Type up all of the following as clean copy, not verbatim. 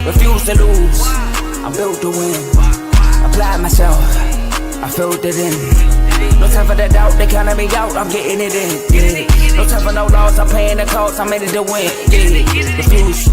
refuse to lose. I'm built to win. Apply myself, I filled it in. No time for the doubt, they counting me out, I'm getting it in. Yeah. No time for no loss, I'm paying the cost, I'm in it to win. Yeah. Refuse.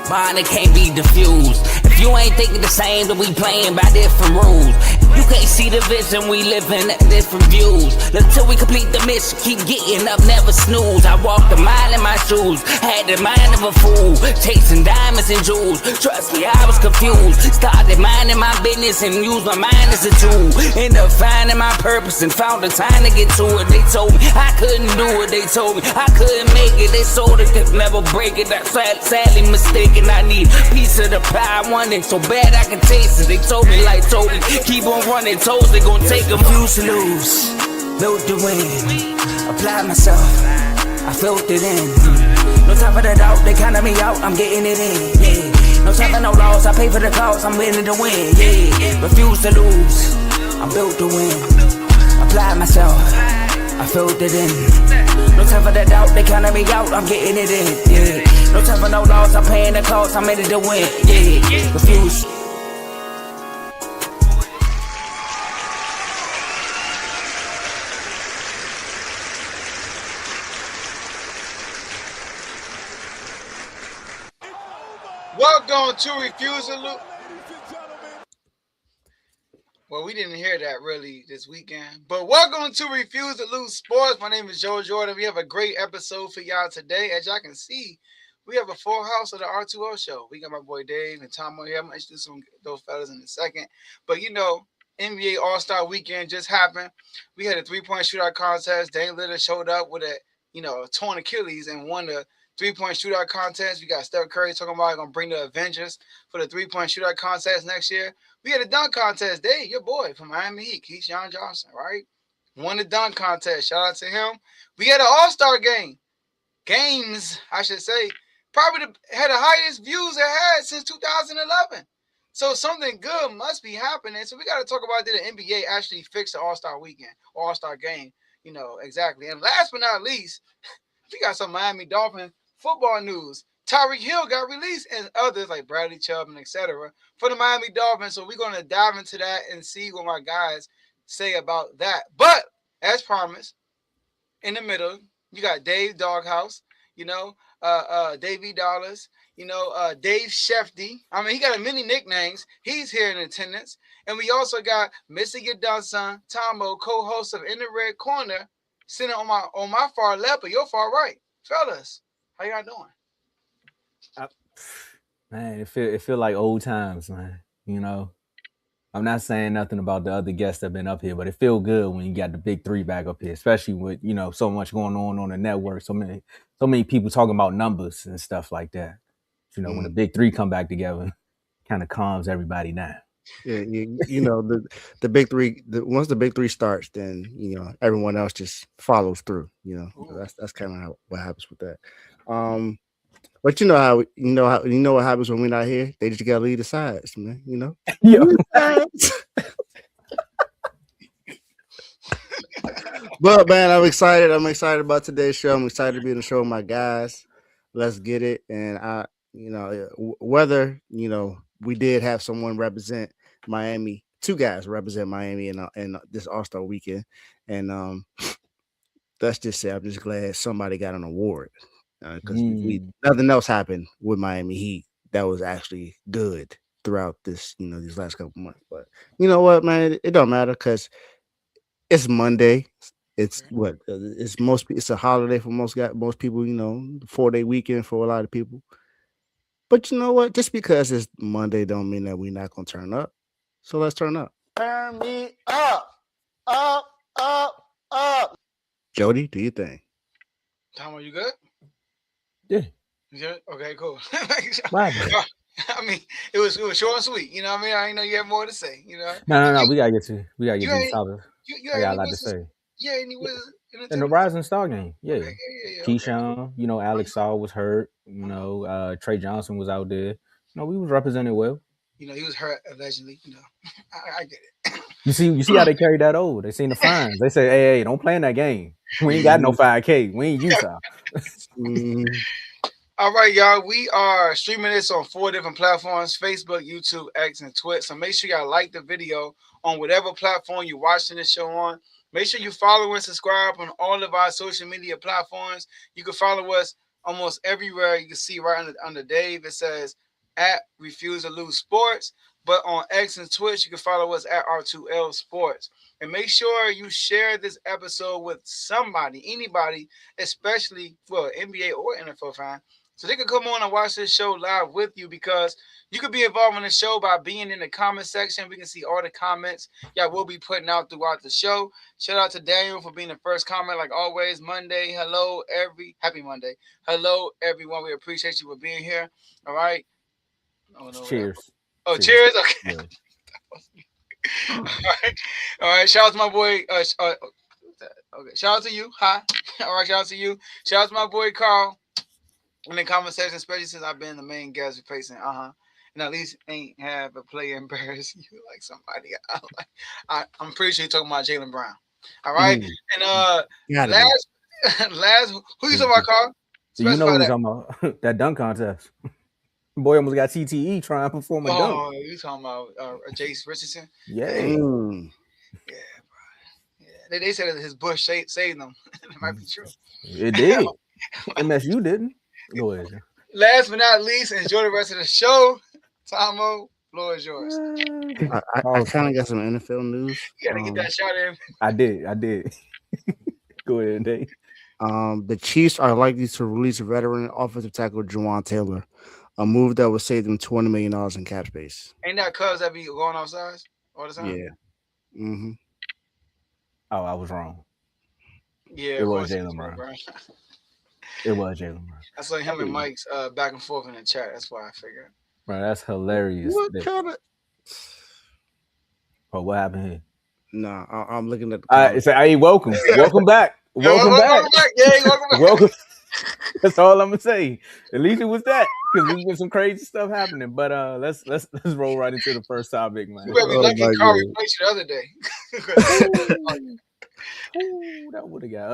Mine, it can't be diffused. If you ain't thinking the same, then we playing by different rules. You can't see the vision, we living at different views. Until we complete the mission, keep getting up, never snooze. I walked a mile in my shoes, had the mind of a fool, chasing diamonds and jewels. Trust me, I was confused. Started minding my business and used my mind as a tool. Ended up finding my purpose and found the time to get to it. They told me I couldn't do it, they told me I couldn't make it. They sold it, could never break it. That's sadly mistaken. I need a piece of the pie, I want it so bad I can taste it. They told me like told me, keep on running, toes they gon' take them. Refuse to lose, built to win. Apply myself, I filled it in. No time for the doubt, they counting me out, I'm getting it in. Yeah. No time for no loss, I pay for the cost, I'm winning to win. Yeah. Refuse to lose, I'm built to win. Apply myself, I filled it in. No time for the doubt, they counting me out, I'm getting it in. Yeah. No time for no loss, I'm paying the cost, I'm in it to win. Yeah. Refuse. Welcome to Refusal. Well, we didn't hear that really this weekend, but welcome to Refuse to Lose Sports. My name is Joe Jordan. We have a great episode for y'all today. As y'all can see, we have a full house of the R2L Show. We got my boy Dave and Tom here. I'm going to introduce some those fellas in a second. But, you know, NBA All-Star Weekend just happened. We had a three-point shootout contest. Dame Lillard showed up with a torn Achilles and won the three-point shootout contest. We got Steph Curry talking about going to bring the Avengers for the three-point shootout contest next year. We had a dunk contest. Dave, your boy from Miami Heat, Keyshawn Johnson, right? Won the dunk contest. Shout out to him. We had an All-Star games, I should say. Probably had the highest views it had since 2011. So something good must be happening. So we got to talk about did the NBA actually fix the All-Star weekend, All-Star game, exactly. And last but not least, we got some Miami Dolphins football news. Tyreek Hill got released and others like Bradley Chubb and etc. for the Miami Dolphins. So we're going to dive into that and see what my guys say about that. But as promised, in the middle, you got Dave Doghouse, Davey Dollars, Dave Shefty. I mean, he got many nicknames. He's here in attendance. And we also got Mr. Your Done Son, Tomo, co-host of In the Red Corner, sitting on my far left, but your far right. Fellas, how y'all doing? Man, it feel like old times, man. I'm not saying nothing about the other guests that have been up here, but it feel good when you got the big three back up here, especially with, so much going on the network. So many people talking about numbers and stuff like that. When the big three come back together, kind of calms everybody down. Yeah, the big three. Once the big three starts, then everyone else just follows through. That's kind of what happens with that. But you know what happens when we're not here? They just gotta leave the sides, man. Yeah. But man, I'm excited. I'm excited about today's show. I'm excited to be in the show with my guys. Let's get it. And whether we did have someone represent Miami, two guys represent Miami in this All-Star weekend, and let's just say I'm just glad somebody got an award. Because nothing else happened with Miami Heat that was actually good throughout this, these last couple months. But you know what, man, it don't matter because it's Monday. It's it's a holiday for most people. 4-day weekend for a lot of people. But you know what? Just because it's Monday don't mean that we're not gonna turn up. So let's turn up. Turn me up, up, up, up. Jody, do you think? Tom, are you good? Yeah. You good? Okay, cool. Wow. I mean, it was short and sweet. You know what I mean? I didn't know you had more to say. No. We gotta get to the topic. I got a lot to say. Yeah, and he was in the Rising Star game. Yeah. Okay, yeah. Keyshawn, Alex Saul was hurt. Trey Johnson was out there. We was represented well. He was hurt allegedly. I get it. You see how they carried that over. They seen the fines. They say, hey, don't play in that game. We ain't got no 5K. We ain't Utah. All right, y'all. We are streaming this on 4 different platforms: Facebook, YouTube, X, and Twitch. So make sure y'all like the video on whatever platform you're watching this show on. Make sure you follow and subscribe on all of our social media platforms. You can follow us almost everywhere. You can see right under Dave, it says at Refuse to Lose Sports. But on X and Twitch, you can follow us at R2L Sports. And make sure you share this episode with somebody, anybody, especially for NBA or NFL fan, so they can come on and watch this show live with you, because you could be involved in the show by being in the comment section. We can see all the comments y'all will be putting out throughout the show. Shout out to Daniel for being the first comment, like always. Monday, happy Monday. Hello, everyone. We appreciate you for being here. All right. Oh, no, Cheers. oh, cheers. Okay. Yeah. All right. All right. Shout out to my boy. Okay. Shout out to you. Hi. All right. Shout out to you. Shout out to my boy Carl in the conversation, especially since I've been the main guest facing. And at least ain't have a player embarrass you like somebody. I'm pretty sure you're talking about Jaylen Brown. All right. And last, who you talking about, Carl? So you know what I'm talking about? That dunk contest. Boy almost got TTE trying to perform a dunk. Oh, you talking about Jace Richardson? Yeah. Yeah, bro. Yeah. They said that his bush saved them. It might be true. It did. MSU didn't. Go ahead. Last but not least, enjoy the rest of the show. Tomo, floor is yours. I kind of got some NFL news. You gotta get that shot in. I did. Go ahead, Dave. The Chiefs are likely to release a veteran offensive tackle, Juwan Taylor, a move that would save them $20 million in cap space. Ain't that cuz that be going outside all the time? Yeah. Mm-hmm. Oh, I was wrong. Yeah, it was Jaylen Brown. It was Jaylen Brown. I saw him and Mike's back and forth in the chat. That's why I figured. Bro, that's hilarious. What kind of? Oh, what happened here? No, I'm looking at. Hey, welcome back. Welcome back. Welcome back. Welcome. That's all I'm gonna say. At least it was that, because there's been some crazy stuff happening. But let's roll right into the first topic, man. You better be lucky Carl replaced you the other day. Ooh, that would have got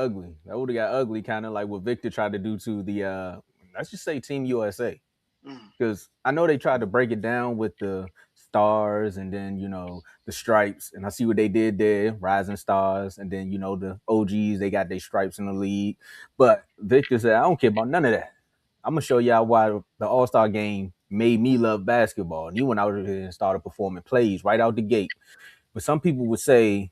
ugly. Kind of like what Victor tried to do to the let's just say Team USA, because I know they tried to break it down with the stars and then the stripes, and I see what they did there, rising stars, and then the OGs, they got their stripes in the league. But Victor said, I don't care about none of that. I'm gonna show y'all why the All-Star game made me love basketball. And he went out here and started performing plays right out the gate. But some people would say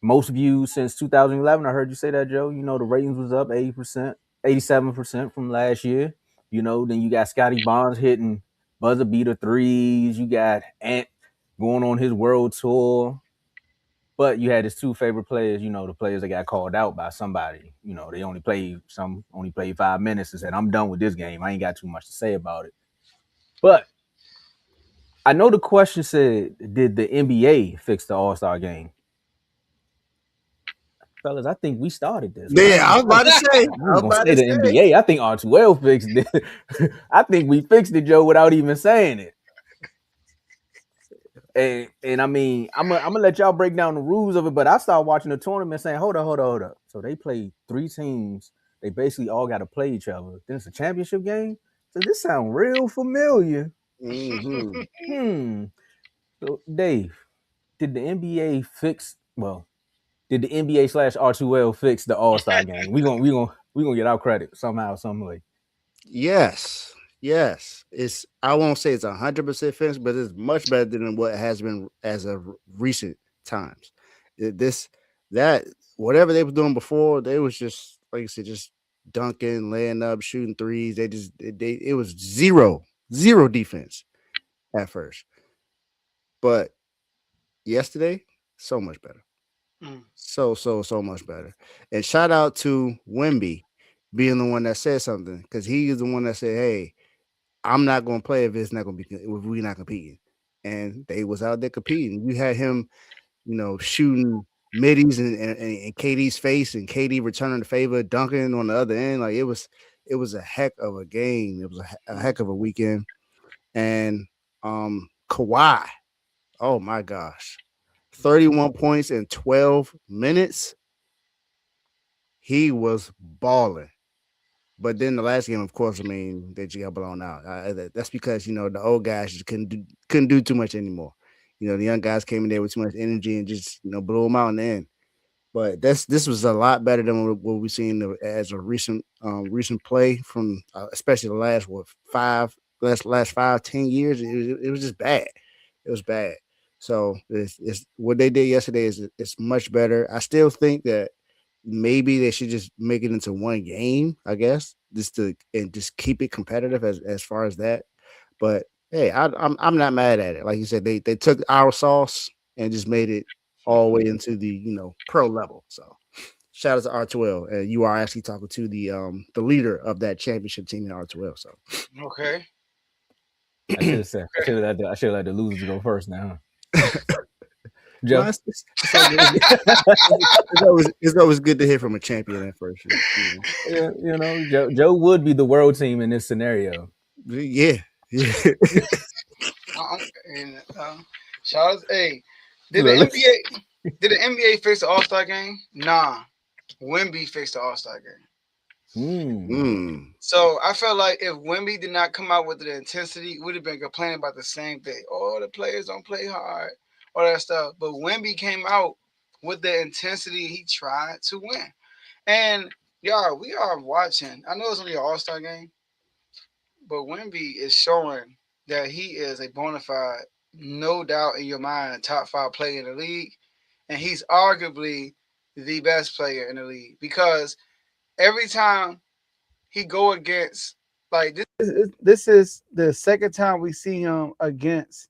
most views since 2011. I heard you say that, Joe. The ratings was up 80%, 87% from last year. Then you got Scotty Barnes hitting buzzer beater threes. You got Ant going on his world tour. But you had his two favorite players, the players that got called out by somebody. They only played 5 minutes and said, I'm done with this game. I ain't got too much to say about it. But I know the question said, did the NBA fix the All-Star game? Fellas, I think we started this. Yeah, I was about to say. The NBA. I think R2L fixed it. I think we fixed it, Joe, without even saying it. And I mean, I'm gonna let y'all break down the rules of it, but I started watching the tournament saying, hold up. So they played 3 teams. They basically all got to play each other. Then it's a championship game. So this sounds real familiar. Mm-hmm. So Dave, did the NBA did the NBA / R2L fix the All-Star game? We gonna get our credit somehow, some way. Yes. I won't say it's 100% finished, but it's much better than what it has been as of recent times. Whatever they were doing before, they was just, like I said, just dunking, laying up, shooting threes. It was zero defense at first, but yesterday, so much better. So much better. And shout out to Wemby being the one that said something, because he is the one that said, hey, I'm not going to play if we're not competing. And they was out there competing. You had him, shooting middies and KD's face, and KD returning the favor, dunking on the other end. Like it was a heck of a game. It was a heck of a weekend. And Kawhi, oh my gosh, 31 points in 12 minutes. He was balling. But then the last game, of course, I mean, they just got blown out. That's because the old guys just couldn't do too much anymore. The young guys came in there with too much energy and just blew them out in the end. But this was a lot better than what we've seen as a recent play from especially the last last 5-10 years. It was just bad. It was bad. So it's what they did yesterday is much better. I still think that maybe they should just make it into one game, I guess, and just keep it competitive as far as that. But hey, I'm not mad at it. Like you said, they took our sauce and just made it all the way into the pro level. So shout out to R2L, and you are actually talking to the leader of that championship team in R2L. So Okay. I should have said. I should have let the losers go first now. Joe, Joe, it's always good to hear from a champion at first. yeah, Joe would be the world team in this scenario. Yeah. And shout out. Hey, did the NBA fix the All-Star game? Nah, Wemby fixed the All-Star game. So I felt like if Wemby did not come out with the intensity, we'd have been complaining about the same thing. Oh, the players don't play hard, all that stuff. But Wemby came out with the intensity. He tried to win. And y'all, we are watching. I know it's only an All-Star game, but Wemby is showing that he is a bona fide, no doubt in your mind, top 5 player in the league. And he's arguably the best player in the league because every time he go against, like, this is the second time we see him against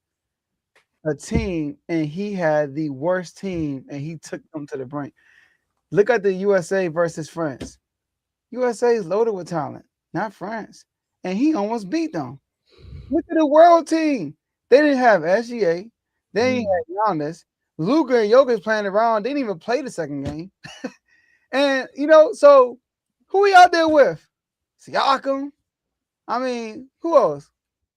a team, and he had the worst team, and he took them to the brink. Look at the USA versus France. USA is loaded with talent, not France. And he almost beat them. Look at the world team. They didn't have SGA. They didn't have Giannis. Luka and Jokic playing around. They didn't even play the second game. And, so who we out there with? Siakam. I mean, who else?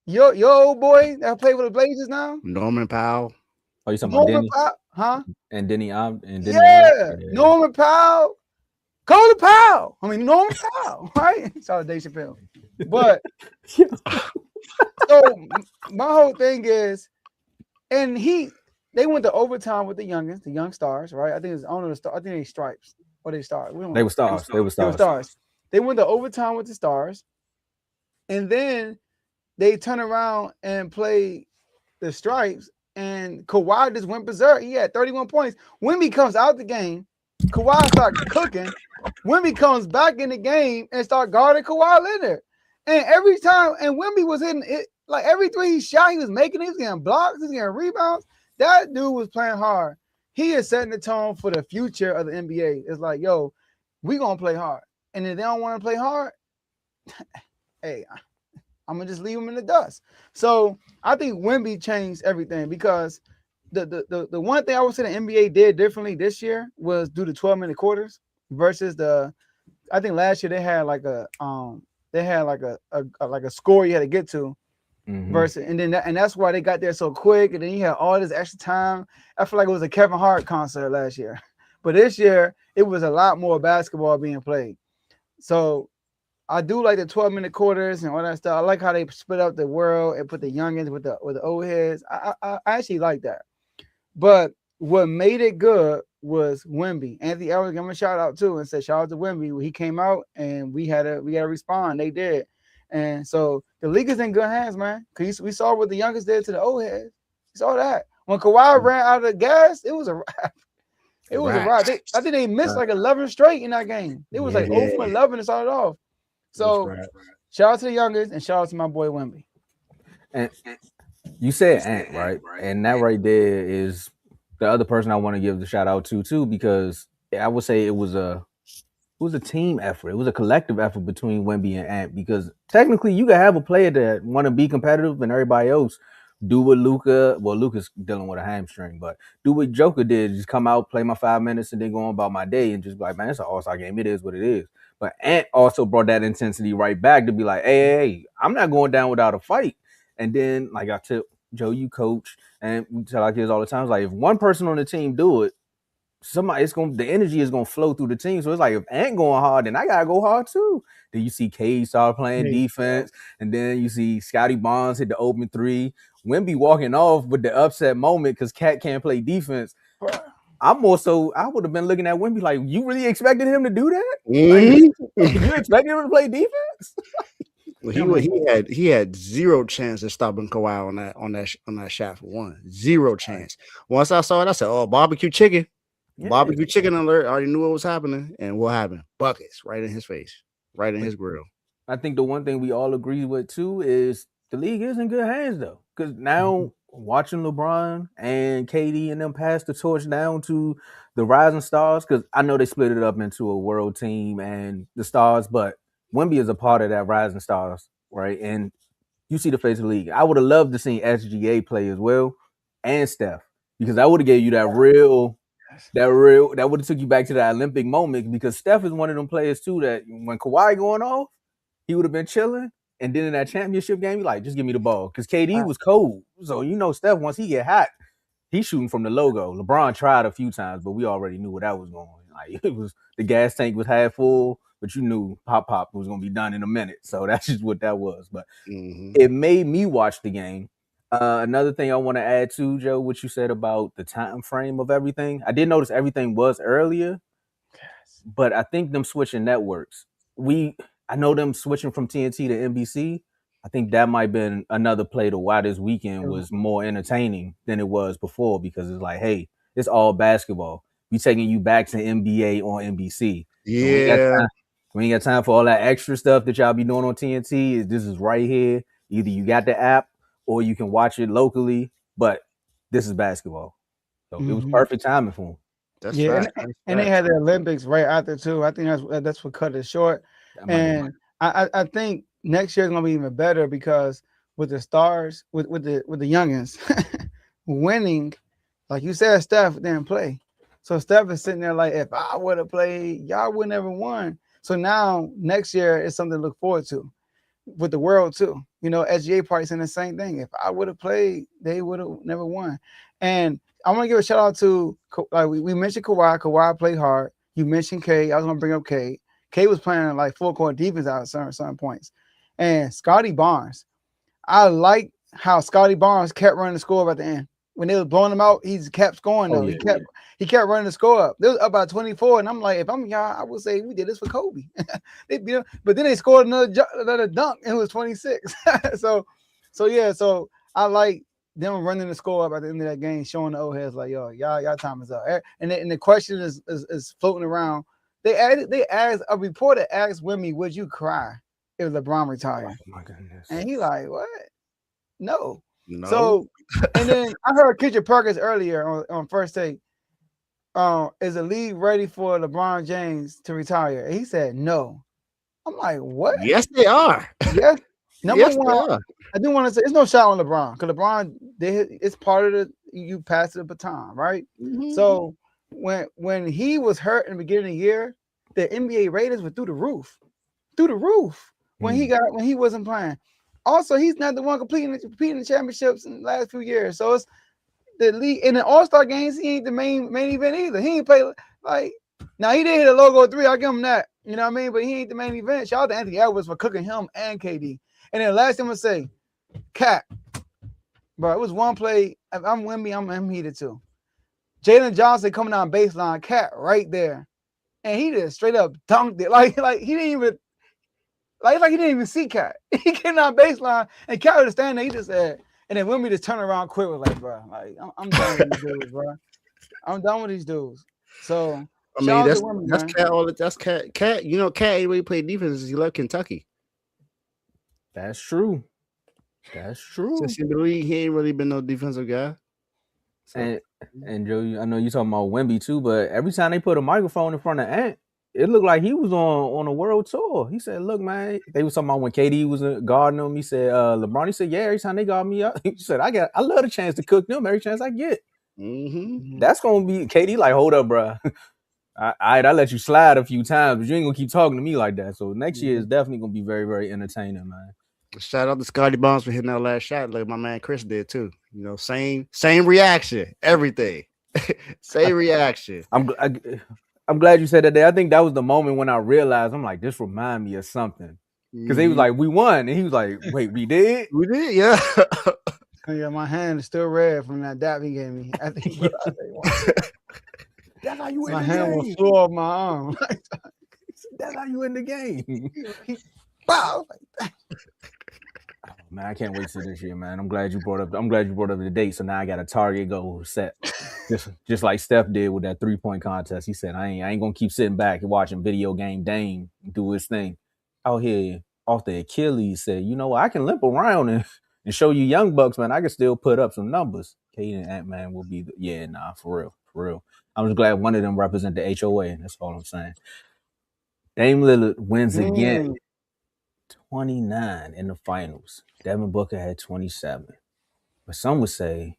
Your old boy that played for the Blazers now? Norman Powell. Oh, you talking about Denny? Huh? And Denny. Yeah. Norman Powell. Colin Powell. I mean, Norman Powell, right? Sorry, Dave Chappelle. But so my whole thing is, and they went to overtime with the youngins, the young stars, right? I think it's on the star. I think they stripes or they stars. They were stars. They were stars. They went to overtime with the stars, and then they turn around and play the stripes. And Kawhi just went berserk. He had 31 points. Wemby comes out the game. Kawhi starts cooking. Wemby comes back in the game and start guarding Kawhi Leonard. And every time, and Wemby was hitting it, like every three he shot, he was making it. He was getting blocks, he was getting rebounds. That dude was playing hard. He is setting the tone for the future of the NBA. It's like, yo, we gonna play hard. And if they don't want to play hard, hey, I'm gonna just leave them in the dust. So I think Wemby changed everything because the one thing I would say the NBA did differently this year was do the 12-minute quarters versus I think last year they had like a score you had to get to versus and that's why they got there so quick, and then you had all this extra time. I feel like it was a Kevin Hart concert last year, but this year it was a lot more basketball being played. So I do like the 12-minute quarters and all that stuff. I like how they split up the world and put the youngins with the old heads. I actually like that. But what made it good was Wemby. Anthony Edwards, give him a shout out too, and said shout out to Wemby. He came out and we had to respond. They did, and so the league is in good hands, man. Cause we saw what the youngest did to the old heads. We saw that when Kawhi ran out of the gas, it was a wrap. It was a wrap. I think they missed like 11 straight in that game. It was 0 for 11 to start it off. So shout out to the youngest and shout out to my boy Wemby. And you said Ant, right? And that right there is the other person I want to give the shout out to too, because I would say it was a team effort. It was a collective effort between Wemby and Ant, because technically you could have a player that want to be competitive and everybody else do what Luka's dealing with a hamstring, but do what Joker did, just come out, play my 5 minutes, and then go on about my day and just be like, man, it's an all-star game. It is what it is. But Ant also brought that intensity right back to be like, hey, I'm not going down without a fight. And then, like I tell Joe, you coach, and we tell our kids all the time, like if one person on the team do it, the energy is gonna flow through the team. So it's like if Ant going hard, then I gotta go hard too. Then you see Cade start playing defense, and then you see Scotty Barnes hit the open three. Wemby walking off with the upset moment because Cat can't play defense. I would have been looking at Wemby like, you really expected him to do that? Like, you expected him to play defense? Well, he had zero chance of stopping Kawhi on that shot for one. Zero chance. Once I saw it, I said, "Oh, barbecue chicken." Yeah. Barbecue chicken alert. I already knew what was happening. And what happened? Buckets right in his face. Right in his grill. I think the one thing we all agree with too is the league is in good hands though. Because now watching LeBron and KD and them pass the torch down to the rising stars, because I know they split it up into a world team and the stars, but Wemby is a part of that rising stars, right? And you see the face of the league. I would have loved to see SGA play as well and Steph, because I would have gave you that would have took you back to that Olympic moment, because Steph is one of them players too that when Kawhi going off, he would have been chilling. And then in that championship game, he like, just give me the ball. Because KD was cold. So, Steph, once he get hot, he's shooting from the logo. LeBron tried a few times, but we already knew where that was going. Like, it was, the gas tank was half full, but you knew Pop was going to be done in a minute. So that's just what that was. But it made me watch the game. Another thing I want to add to, Joe, what you said about the time frame of everything. I did notice everything was earlier, but I think them switching networks. I know them switching from TNT to NBC. I think that might have been another play to why this weekend was more entertaining than it was before, because it's like, hey, it's all basketball. We taking you back to NBA on NBC. Yeah. So we ain't got time for all that extra stuff that y'all be doing on TNT. This is right here. Either you got the app or you can watch it locally, but this is basketball. So it was perfect timing for them. That's and they had the Olympics right after too. I think that's what cut it short. And I think next year is gonna be even better, because with the stars, with the youngins winning, like you said, Steph didn't play. So Steph is sitting there like, if I would have played, y'all would never won. So now next year is something to look forward to with the world too. SGA party saying the same thing. If I would have played, they would have never won. And I want to give a shout out to, like we mentioned Kawhi. Kawhi played hard. You mentioned K. I was gonna bring up K. K was playing like full court defense out at certain points. And Scotty Barnes, I like how Scotty Barnes kept running the score at the end. When they was blowing him out, he kept scoring though. He kept running the score up. They was up by 24, and I'm like, if I'm y'all, I would say we did this for Kobe. But then they scored another dunk, and it was 26. So I like them running the score up at the end of that game, showing the old heads like, yo, y'all time is up. And the question is floating around. They asked a reporter asked Wemby, would you cry if LeBron retired? Oh my goodness. And he like, what? No. So, and then I heard Kitchen Perkins earlier on First Take. Is the league ready for LeBron James to retire? And he said no. I'm like, what? Yes, they are. Yes. Number one, I do want to say it's no shot on LeBron, because LeBron, it's part of you pass the baton, right? So when he was hurt in the beginning of the year, the NBA ratings were through the roof when he wasn't playing. Also, he's not the one competing the championships in the last few years. So it's the league in the All-Star games. He ain't the main event either. He ain't play like, now he did hit a logo 3. I'll give him that. You know what I mean? But he ain't the main event. Shout out to Anthony Edwards for cooking him and KD. And then last thing I'm gonna say, Cat, bro, it was one play. If I'm Wemby, I'm heated too. Jalen Johnson coming down baseline, Cat right there, and he just straight up dunked it. Like he didn't even he didn't even see Cat. He came down baseline, and Cat was standing there. He just said, and then Wemby just turned around quick, was like, bro, like I'm done with these dudes, bro. I'm done with these dudes. So I mean, that's Cat. That's Cat. Cat, Cat ain't really played defense since he left Kentucky. That's true. Since in the league, he ain't really been no defensive guy. So. And Joe, I know you talking about Wemby too, but every time they put a microphone in front of Ant, it looked like he was on a world tour. He said, look, man, they was talking about when KD was guarding him. He said, LeBron, he said, yeah, every time they guard me up, he said, I love the chance to cook them every chance I get. That's going to be KD like, hold up, bro. I let you slide a few times, but you ain't going to keep talking to me like that. So next year is definitely going to be very, very entertaining, man. Shout out to Scotty Barnes for hitting that last shot like my man Chris did too. Same reaction, everything. Say reaction. I'm glad you said that day. I think that was the moment when I realized I'm like, this remind me of something. Because he was like, we won. And he was like, wait, we did? We did, yeah. Yeah, my hand is still red from that dap he gave me. I think That's how you win my the hand game. will flew off my arm. That's how you win the game. Wow. Oh, man, I can't wait to this year, man. I'm glad you brought up the date. So now I got a target goal set. Just like Steph did with that 3-point contest. He said, I ain't gonna keep sitting back and watching video game Dame do his thing. Out here off the Achilles said, you know what, I can limp around and show you young bucks, man. I can still put up some numbers. Caden and Ant-Man will be for real. I'm just glad one of them represent the HOA. That's all I'm saying. Dame Lillard wins again. 29 in the finals. Devin Booker had 27. But some would say,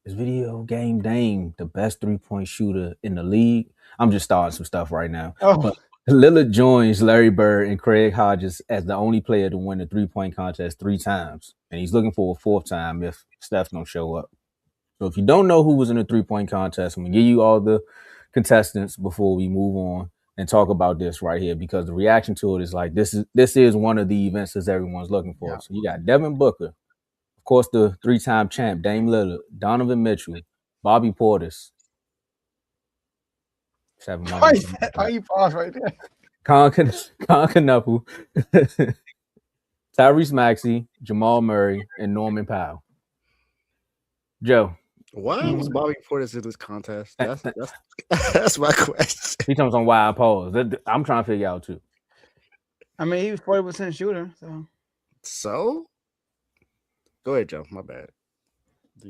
is video game Dame the best 3-point shooter in the league? I'm just starting some stuff right now. But Lillard joins Larry Bird and Craig Hodges as the only player to win the 3-point contest 3 times. And he's looking for a 4th time if Steph don't show up. So if you don't know who was in the 3-point contest, I'm going to give you all the contestants before we move on and talk about this right here, because the reaction to it is like, this is one of the events that everyone's looking for. Yeah. So you got Devin Booker, of course, the 3-time champ, Dame Lillard, Donovan Mitchell, Bobby Portis. Why you pause right there? Con Knuckle, Tyrese Maxey, Jamal Murray, and Norman Powell. Joe. Why was Bobby Portis in this contest? That's my question. He comes on wild pause. I'm trying to figure out too. I mean, he was 40% shooter. So? Go ahead, Joe. My bad.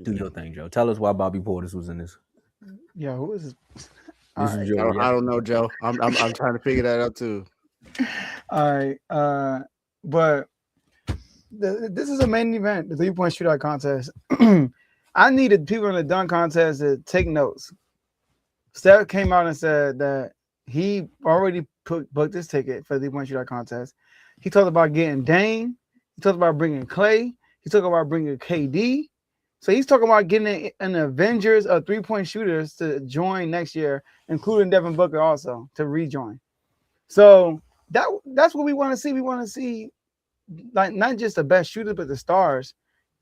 Do your thing, Joe. Tell us why Bobby Portis was in this. Yeah, who is this? I don't know, Joe. I'm trying to figure that out too. All right. But this is a main event, the 3-point shootout contest. I needed people in the dunk contest to take notes. Steph came out and said that he already booked his ticket for the 3-point shootout contest. He talked about getting Dame. He talked about bringing Clay. He talked about bringing KD. So he's talking about getting an Avengers of 3-point shooters to join next year, including Devin Booker also to rejoin. So that's what we want to see. We want to see like not just the best shooters, but the stars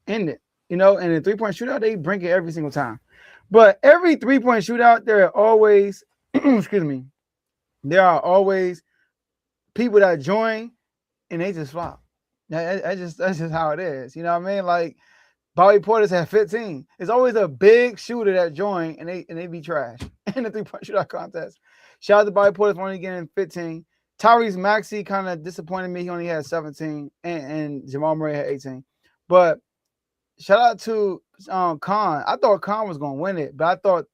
in it. And the 3-point shootout, they bring it every single time. But every 3-point shootout, there are always, there are always people that join and they just flop. That's just how it is. You know what I mean? Like Bobby Portis had 15. It's always a big shooter that join and they be trash in the 3-point shootout contest. Shout out to Bobby Portis for only getting 15. Tyrese Maxey kind of disappointed me. He only had 17 and Jamal Murray had 18. But shout out to Khan. I thought Khan was going to win it, but I thought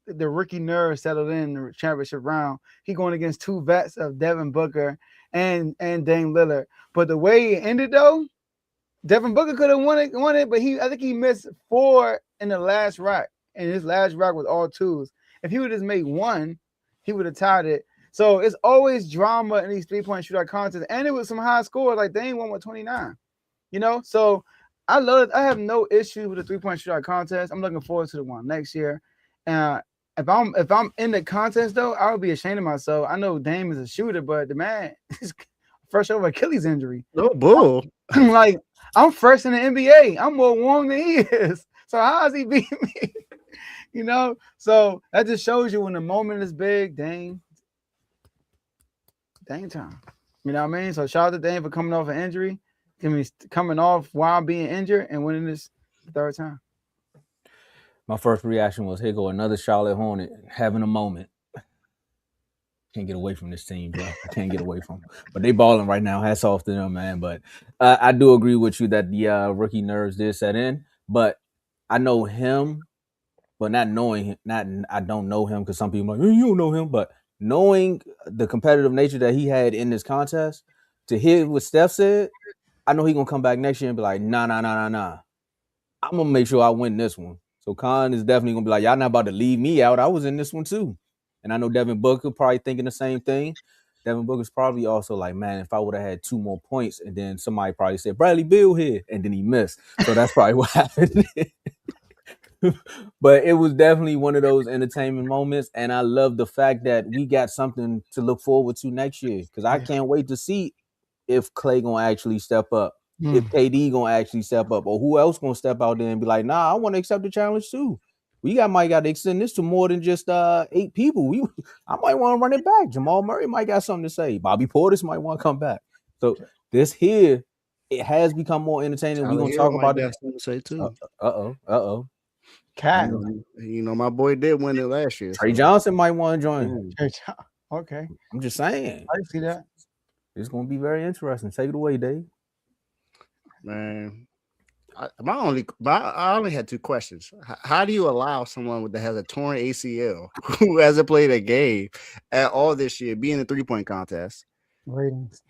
the rookie nerve settled in the championship round. He going against 2 vets of Devin Booker and Dame Lillard. But the way it ended, though, Devin Booker could have won it, but I think he missed 4 in the last rack, and his last rack was all 2s. If he would have just made 1, he would have tied it. So it's always drama in these 3-point shootout contests, and it was some high scores. Like Dame won with 29. So I love it. I have no issue with the 3-point shootout contest. I'm looking forward to the one next year. If I'm in the contest though, I would be ashamed of myself. I know Dame is a shooter, but the man is fresh over Achilles injury. Oh, bull! Like I'm fresh in the NBA. I'm more warm than he is. So how does he beat me? So that just shows you when the moment is big, Dame time. You know what I mean? So shout out to Dame for coming off an injury. Coming off while being injured and winning this the 3rd time. My first reaction was, here go another Charlotte Hornet having a moment. Can't get away from this team, bro. I can't get away from them. But they balling right now. Hats off to them, man. But I do agree with you that the rookie nerves did set in. But I know him, but not knowing him. I don't know him because some people are like, you don't know him. But knowing the competitive nature that he had in this contest, to hear what Steph said, I know he's going to come back next year and be like, nah. I'm going to make sure I win this one. So Khan is definitely going to be like, y'all not about to leave me out. I was in this one too. And I know Devin Booker probably thinking the same thing. Devin Booker's probably also like, man, if I would have had 2 more points, and then somebody probably said, Bradley Beal here, and then he missed. So that's probably what happened. But it was definitely one of those entertainment moments, and I love the fact that we got something to look forward to next year because I can't wait to see if Clay gonna actually step up, if KD gonna actually step up, or who else gonna step out there and be like, nah, I want to accept the challenge too. Might got to extend this to more than just 8 people. I might want to run it back. Jamal Murray might got something to say. Bobby Portis might want to come back. So this here, it has become more entertaining. We're gonna talk about it. Something to say too. Cat. You know, my boy did win it last year. Trey Johnson might want to join. Okay. I'm just saying. I see that. It's gonna be very interesting. Take it away, Dave. Man, I only had 2 questions. How do you allow someone that has a torn ACL who hasn't played a game at all this year be in the 3-point contest? Ratings.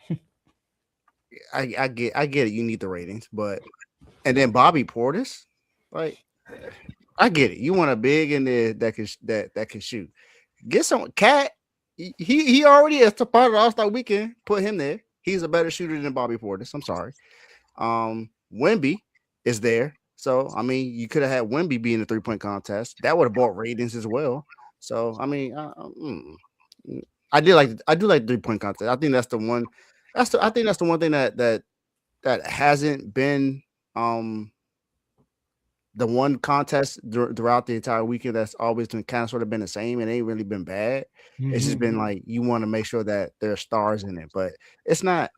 I get it. You need the ratings, but and then Bobby Portis, like, I get it. You want a big in there that can shoot. Get some Cat. He already is a part of the All-Star weekend. Put him there. He's a better shooter than Bobby Portis. I'm sorry. Wemby is there. So, I mean, you could have had Wemby be in the 3-point contest. That would have brought ratings as well. So, I mean, I do like the 3-point contest. I think that's the one. I think that's the one thing that hasn't been the one contest throughout the entire weekend that's always been kind of sort of been the same. It ain't really been bad. It's just been like you want to make sure that there are stars in it, but it's not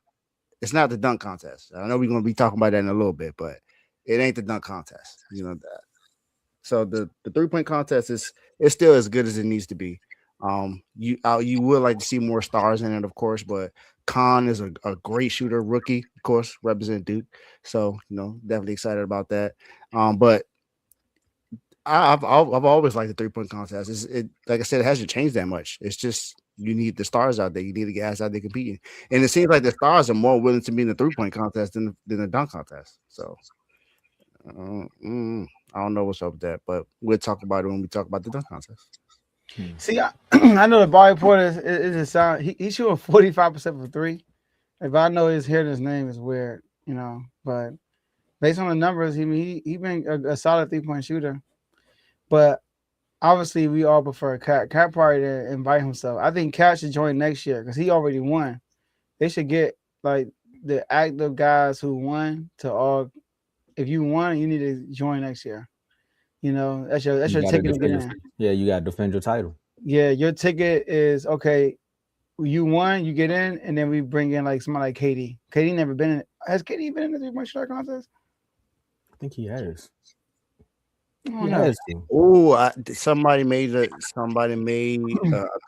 the dunk contest. I know we're going to be talking about that in a little bit, but it ain't the dunk contest. You know that. So the 3-point contest is still as good as it needs to be. You would like to see more stars in it, of course, but Khan is a great shooter, rookie, of course, represent Duke. So, you know, definitely excited about that. But I've always liked the 3-point contest. Like I said, it hasn't changed that much. It's just you need the stars out there. You need the guys out there competing. And it seems like the stars are more willing to be in the 3-point contest than the dunk contest. So I don't know what's up with that, but we'll talk about it when we talk about the dunk contest. See, I know the Bobby Portis is a sound. He's shooting 45% for 3. If I know his hair and his name is weird, you know, but based on the numbers, he been a solid 3-point shooter. But obviously, we all prefer Cat. Cat probably didn't invite himself. I think Cat should join next year because he already won. They should get like the active guys who won to all. If you won, you need to join next year. You know, that's your ticket to get in. Yeah, you got to defend your title. Yeah, your ticket is okay. You won, you get in, and then we bring in like somebody like KD. KD never been in. Has KD been in the 3-point shot contest? I think he has. Oh, somebody made a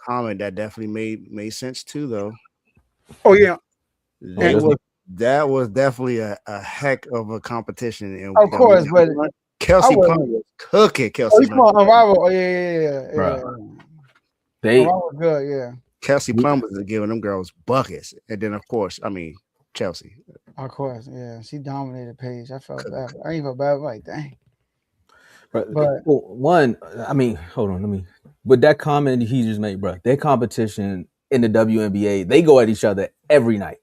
comment that definitely made sense too, though. Oh yeah, that was definitely a heck of a competition. And of course, but Kelsey Plum was cooking. Kelsey Plum. Oh yeah. They good, yeah. Kelsey Plum was giving them girls buckets, and then of course, I mean Chelsea. Of course, yeah, she dominated Paige. I felt bad. I ain't felt bad. Like dang. But one, I mean, hold on, But that comment he just made, bro, their competition in the WNBA, they go at each other every night,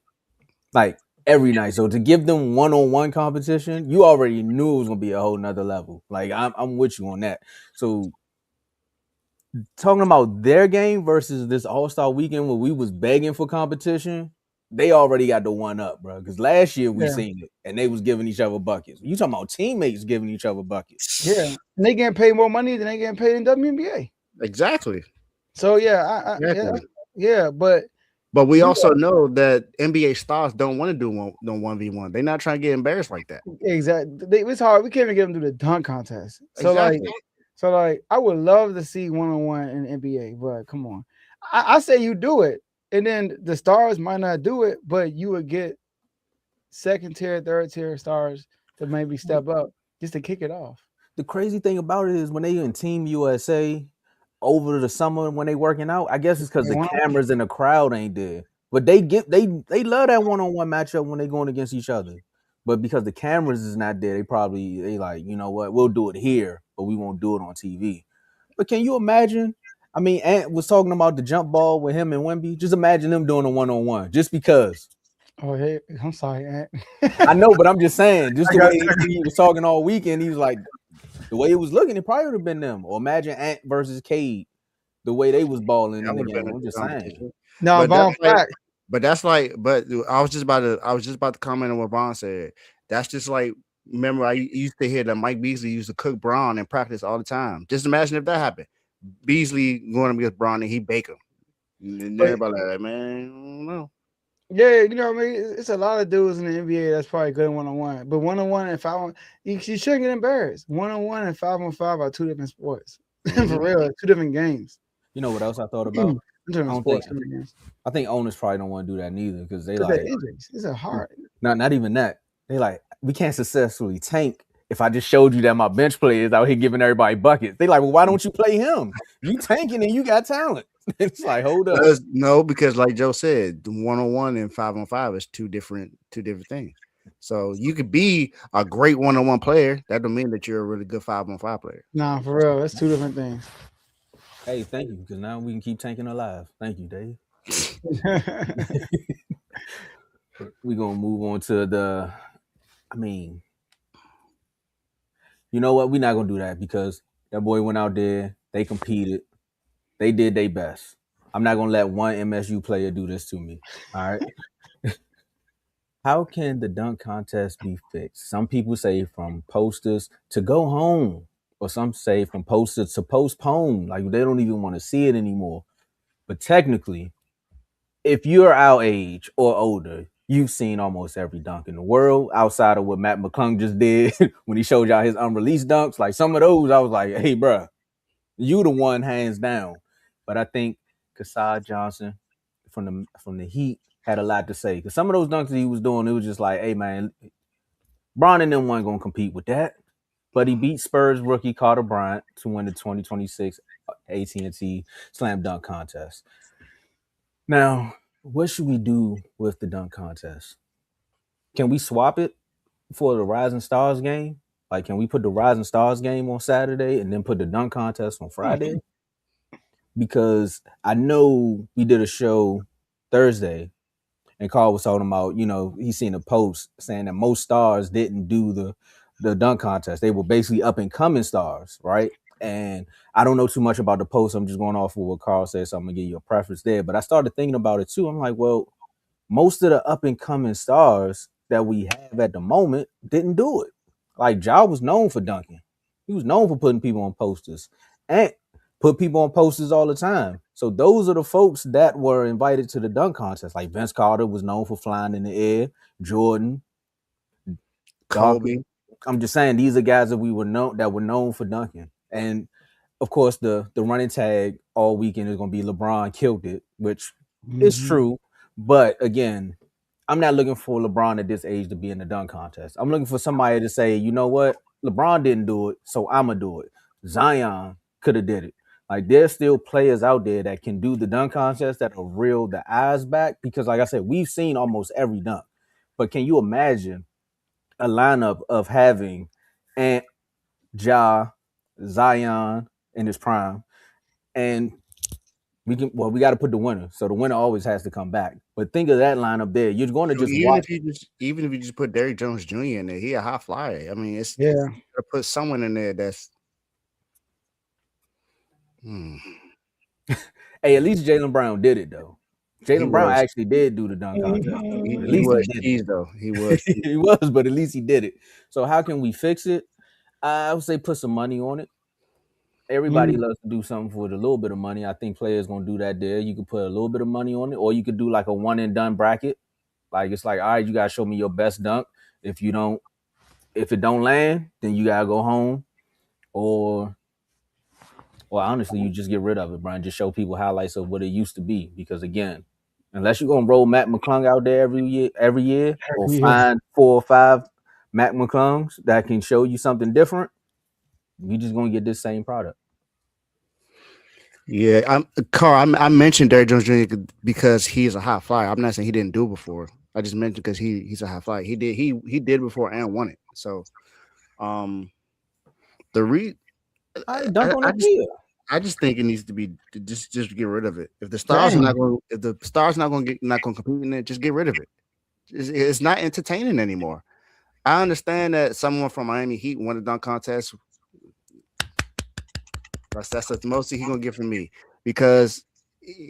like every night. So to give them one-on-one competition, you already knew it was gonna be a whole nother level. Like I'm with you on that. So talking about their game versus this All-Star weekend where we was begging for competition, they already got the one up, bro. Because last year we seen it, and they was giving each other buckets. You talking about teammates giving each other buckets? Yeah, and they getting paid more money than they getting paid in WNBA. Exactly. So yeah, but we also know that NBA stars don't want to do 1v1. They're not trying to get embarrassed like that. Exactly. It's hard. We can't even get them to the dunk contest. So like, I would love to see 1-on-1 in the NBA, but come on. I say you do it. And then the stars might not do it, but you would get 2nd tier, 3rd tier stars to maybe step up just to kick it off. The crazy thing about it is when they in Team USA over the summer when they working out, I guess it's because the cameras and the crowd ain't there. But they love that 1-on-1 matchup when they going against each other. But because the cameras is not there, they like, you know what, we'll do it here, but we won't do it on TV. But can you imagine? I mean, Ant was talking about the jump ball with him and Wemby. Just imagine them doing a 1-on-1 just because. Oh, hey, I'm sorry, Ant. I know, but I'm just saying, just the way he was talking all weekend, he was like, The way it was looking, it probably would have been them. Or imagine Ant versus Cade, the way they was balling That in the would have been game. a I'm good just saying. competition. No, But Von that's like, fact. but I was just about to comment on what Bron said. That's just like, remember, I used to hear that Mike Beasley used to cook Braun in practice all the time. Just imagine if that happened. Beasley going up against Braun and he bake him. And But everybody like, man, I don't know. yeah, you know what I mean? It's a lot of dudes in the NBA that's probably good one-on-one. But one-on-one and you shouldn't get embarrassed. One-on-one and 5-on-5 are two different sports. For real, two different games. You know what else I thought about? Different sports, different games. I think owners probably don't want to do that neither because they Because like they're injuries. It's a hard. not even that. They like we can't successfully tank if I just showed you that my bench player is out here giving everybody buckets. They like, well, why don't you play him? You tanking and you got talent. It's like, hold up. No, because like Joe said, 1-on-1 and 5-on-5 is two different things. So you could be a great 1-on-1 player. That don't mean that you're a really good 5-on-5 player. Nah, for real, that's two different things. Hey, thank you, because now we can keep tanking alive. Thank you, Dave. We're gonna move on to you know what? We're not gonna do that because that boy went out there, they competed, they did their best. I'm not gonna let one MSU player do this to me. All right. How can the dunk contest be fixed? Some people say from posters to go home, or some say from posters to postpone. Like they don't even want to see it anymore. But technically, if you're our age or older, you've seen almost every dunk in the world outside of what Matt McClung just did when he showed y'all his unreleased dunks. Like some of those, I was like, hey, bro, you the one hands down. But I think Kasai Johnson from the Heat had a lot to say. Because some of those dunks that he was doing, it was just like, hey, man, Bron and them weren't going to compete with that. But he beat Spurs rookie Carter Bryant to win the 2026 AT&T Slam Dunk Contest. Now, what should we do with the dunk contest? Can we swap it for the Rising Stars game? Like, can we put the Rising Stars game on Saturday and then put the dunk contest on Friday? Because I know we did a show Thursday and Carl was talking about, he's seen a post saying that most stars didn't do the dunk contest. They were basically up and coming stars, right? And I don't know too much about the post. I'm just going off of what Carl said, so I'm gonna give you a preference there. But I started thinking about it too. I'm like, well, most of the up and coming stars that we have at the moment didn't do it. Like Ja was known for dunking. He was known for putting people on posters. And put people on posters all the time. So those are the folks that were invited to the dunk contest. Like Vince Carter was known for flying in the air. Jordan, Kobe. I'm just saying these are guys that were known for dunking. And of course, the running tag all weekend is going to be LeBron killed it, which is true. But again, I'm not looking for LeBron at this age to be in the dunk contest. I'm looking for somebody to say, you know what, LeBron didn't do it, so I'm gonna do it. Zion could have did it. Like there's still players out there that can do the dunk contest that will reel the eyes back because, like I said, we've seen almost every dunk. But can you imagine a lineup of having Ant, Ja, Zion in his prime, and we got to put the winner. So the winner always has to come back. But think of that lineup there. You're going to just watch. Even if you just put Derrick Jones Jr. in there, he a high flyer. I mean, it's you to put someone in there that's. Hey, at least Jaylen Brown did it though. Jaylen Brown actually did do the dunk contest. At least he did it. Though. He was. He was, but at least he did it. So how can we fix it? I would say put some money on it. Everybody loves to do something for a little bit of money. I think players gonna do that there. You could put a little bit of money on it, or you could do like a one and done bracket. Like it's like, all right, you gotta show me your best dunk. If it don't land, then you gotta go home. Or honestly, you just get rid of it, Brian. Just show people highlights of what it used to be. Because again, unless you're gonna roll Matt McClung out there every year, or find 4 or 5 Matt McClungs that can show you something different, you just gonna get this same product. Yeah, Carl. I mentioned Derrick Jones Jr. because he's a high flyer. I'm not saying he didn't do it before. I just mentioned because he's a high flyer. He did before and won it. So, I just think it needs to be just get rid of it. If the stars are not going to compete in it, just get rid of it. It's not entertaining anymore. I understand that someone from Miami Heat won the dunk contest That's the most he gonna get from me because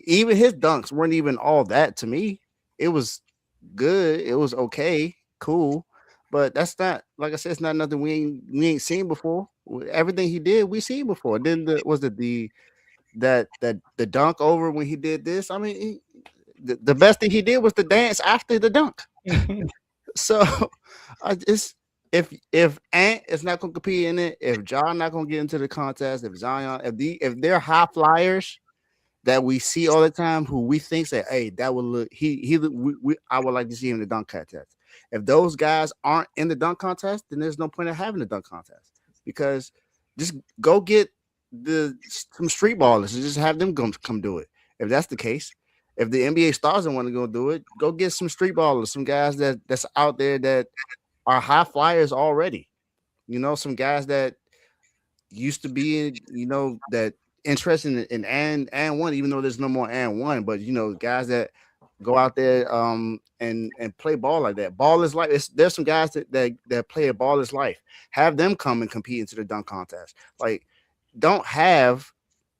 even his dunks weren't even all that to me. It was good. It was okay, cool, but that's not like I said. It's not nothing we ain't seen before. Everything he did, we seen before. Then was it the dunk over when he did this? I mean, the best thing he did was the dance after the dunk. So I just if Ant is not gonna compete in it, if John not gonna get into the contest, if Zion, if they're high flyers that we see all the time, who we think say, hey, that would look I would like to see him in the dunk contest. If those guys aren't in the dunk contest, then there's no point in having the dunk contest because just go get some street ballers and just have them come do it. If that's the case, if the NBA stars don't want to go do it, go get some street ballers, some guys that's out there that are high flyers already. You know, some guys that used to be in, that interested in and one, even though there's no more and one, but guys that go out there and play ball like that. Ball is life. There's some guys that play a ball is life. Have them come and compete into the dunk contest. Like, don't have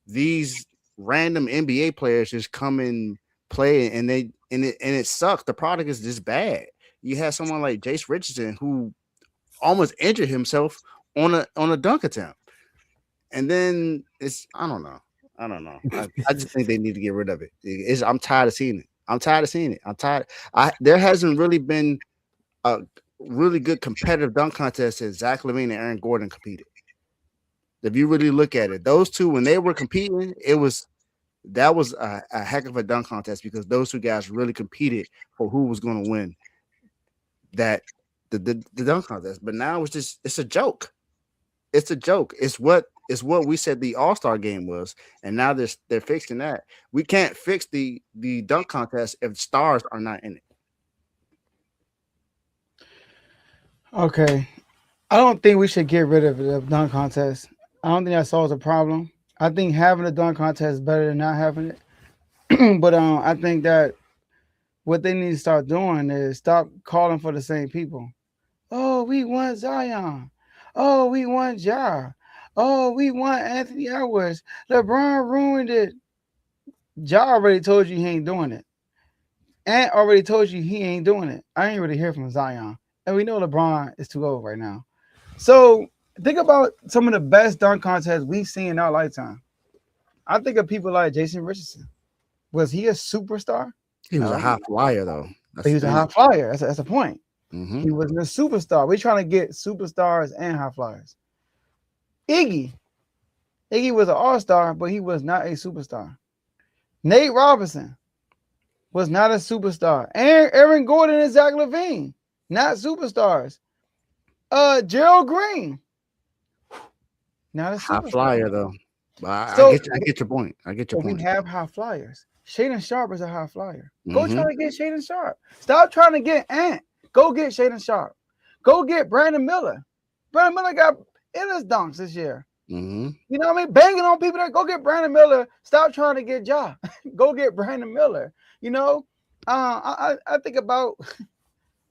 these random NBA players just come and play and it sucks. The product is just bad. You have someone like Jace Richardson who almost injured himself on a dunk attempt. And then I don't know. I just think they need to get rid of it. I'm tired of seeing it. There hasn't really been a really good competitive dunk contest since Zach LaVine and Aaron Gordon competed. If you really look at it, those two, when they were competing, that was a heck of a dunk contest because those two guys really competed for who was going to win the dunk contest. But now it's a joke. It's a joke. It's what we said the All-Star game was, and now they're fixing that. We can't fix the dunk contest if stars are not in it. Okay, I don't think we should get rid of the dunk contest. I don't think that solves the problem. I think having a dunk contest is better than not having it. But I think that what they need to start doing is stop calling for the same people. Oh, we want Zion. Oh, we want Ja. Oh, we want Anthony Edwards. LeBron ruined it. Ja already told you he ain't doing it. Ant already told you he ain't doing it. I ain't really hear from Zion. And we know LeBron is too old right now. So think about some of the best dunk contests we've seen in our lifetime. I think of people like Jason Richardson. Was he a superstar? He was a high flyer, though. He was a high flyer. That's a point. Mm-hmm. He wasn't a superstar. We're trying to get superstars and high flyers. Iggy was an all-star, but he was not a superstar. Nate Robinson was not a superstar. Aaron Gordon and Zach LaVine, not superstars. Gerald Green, not a superstar. High flyer, though. But I get your point. I get your point. We have high flyers. Shaden Sharp is a high flyer. Go try to get Shaden Sharp. Stop trying to get Ant. Go get Shaden Sharp. Go get Brandon Miller. Brandon Miller got endless dunks this year. Mm-hmm. You know what I mean? Banging on people there. Go get Brandon Miller. Stop trying to get Ja. Go get Brandon Miller. You know, I think about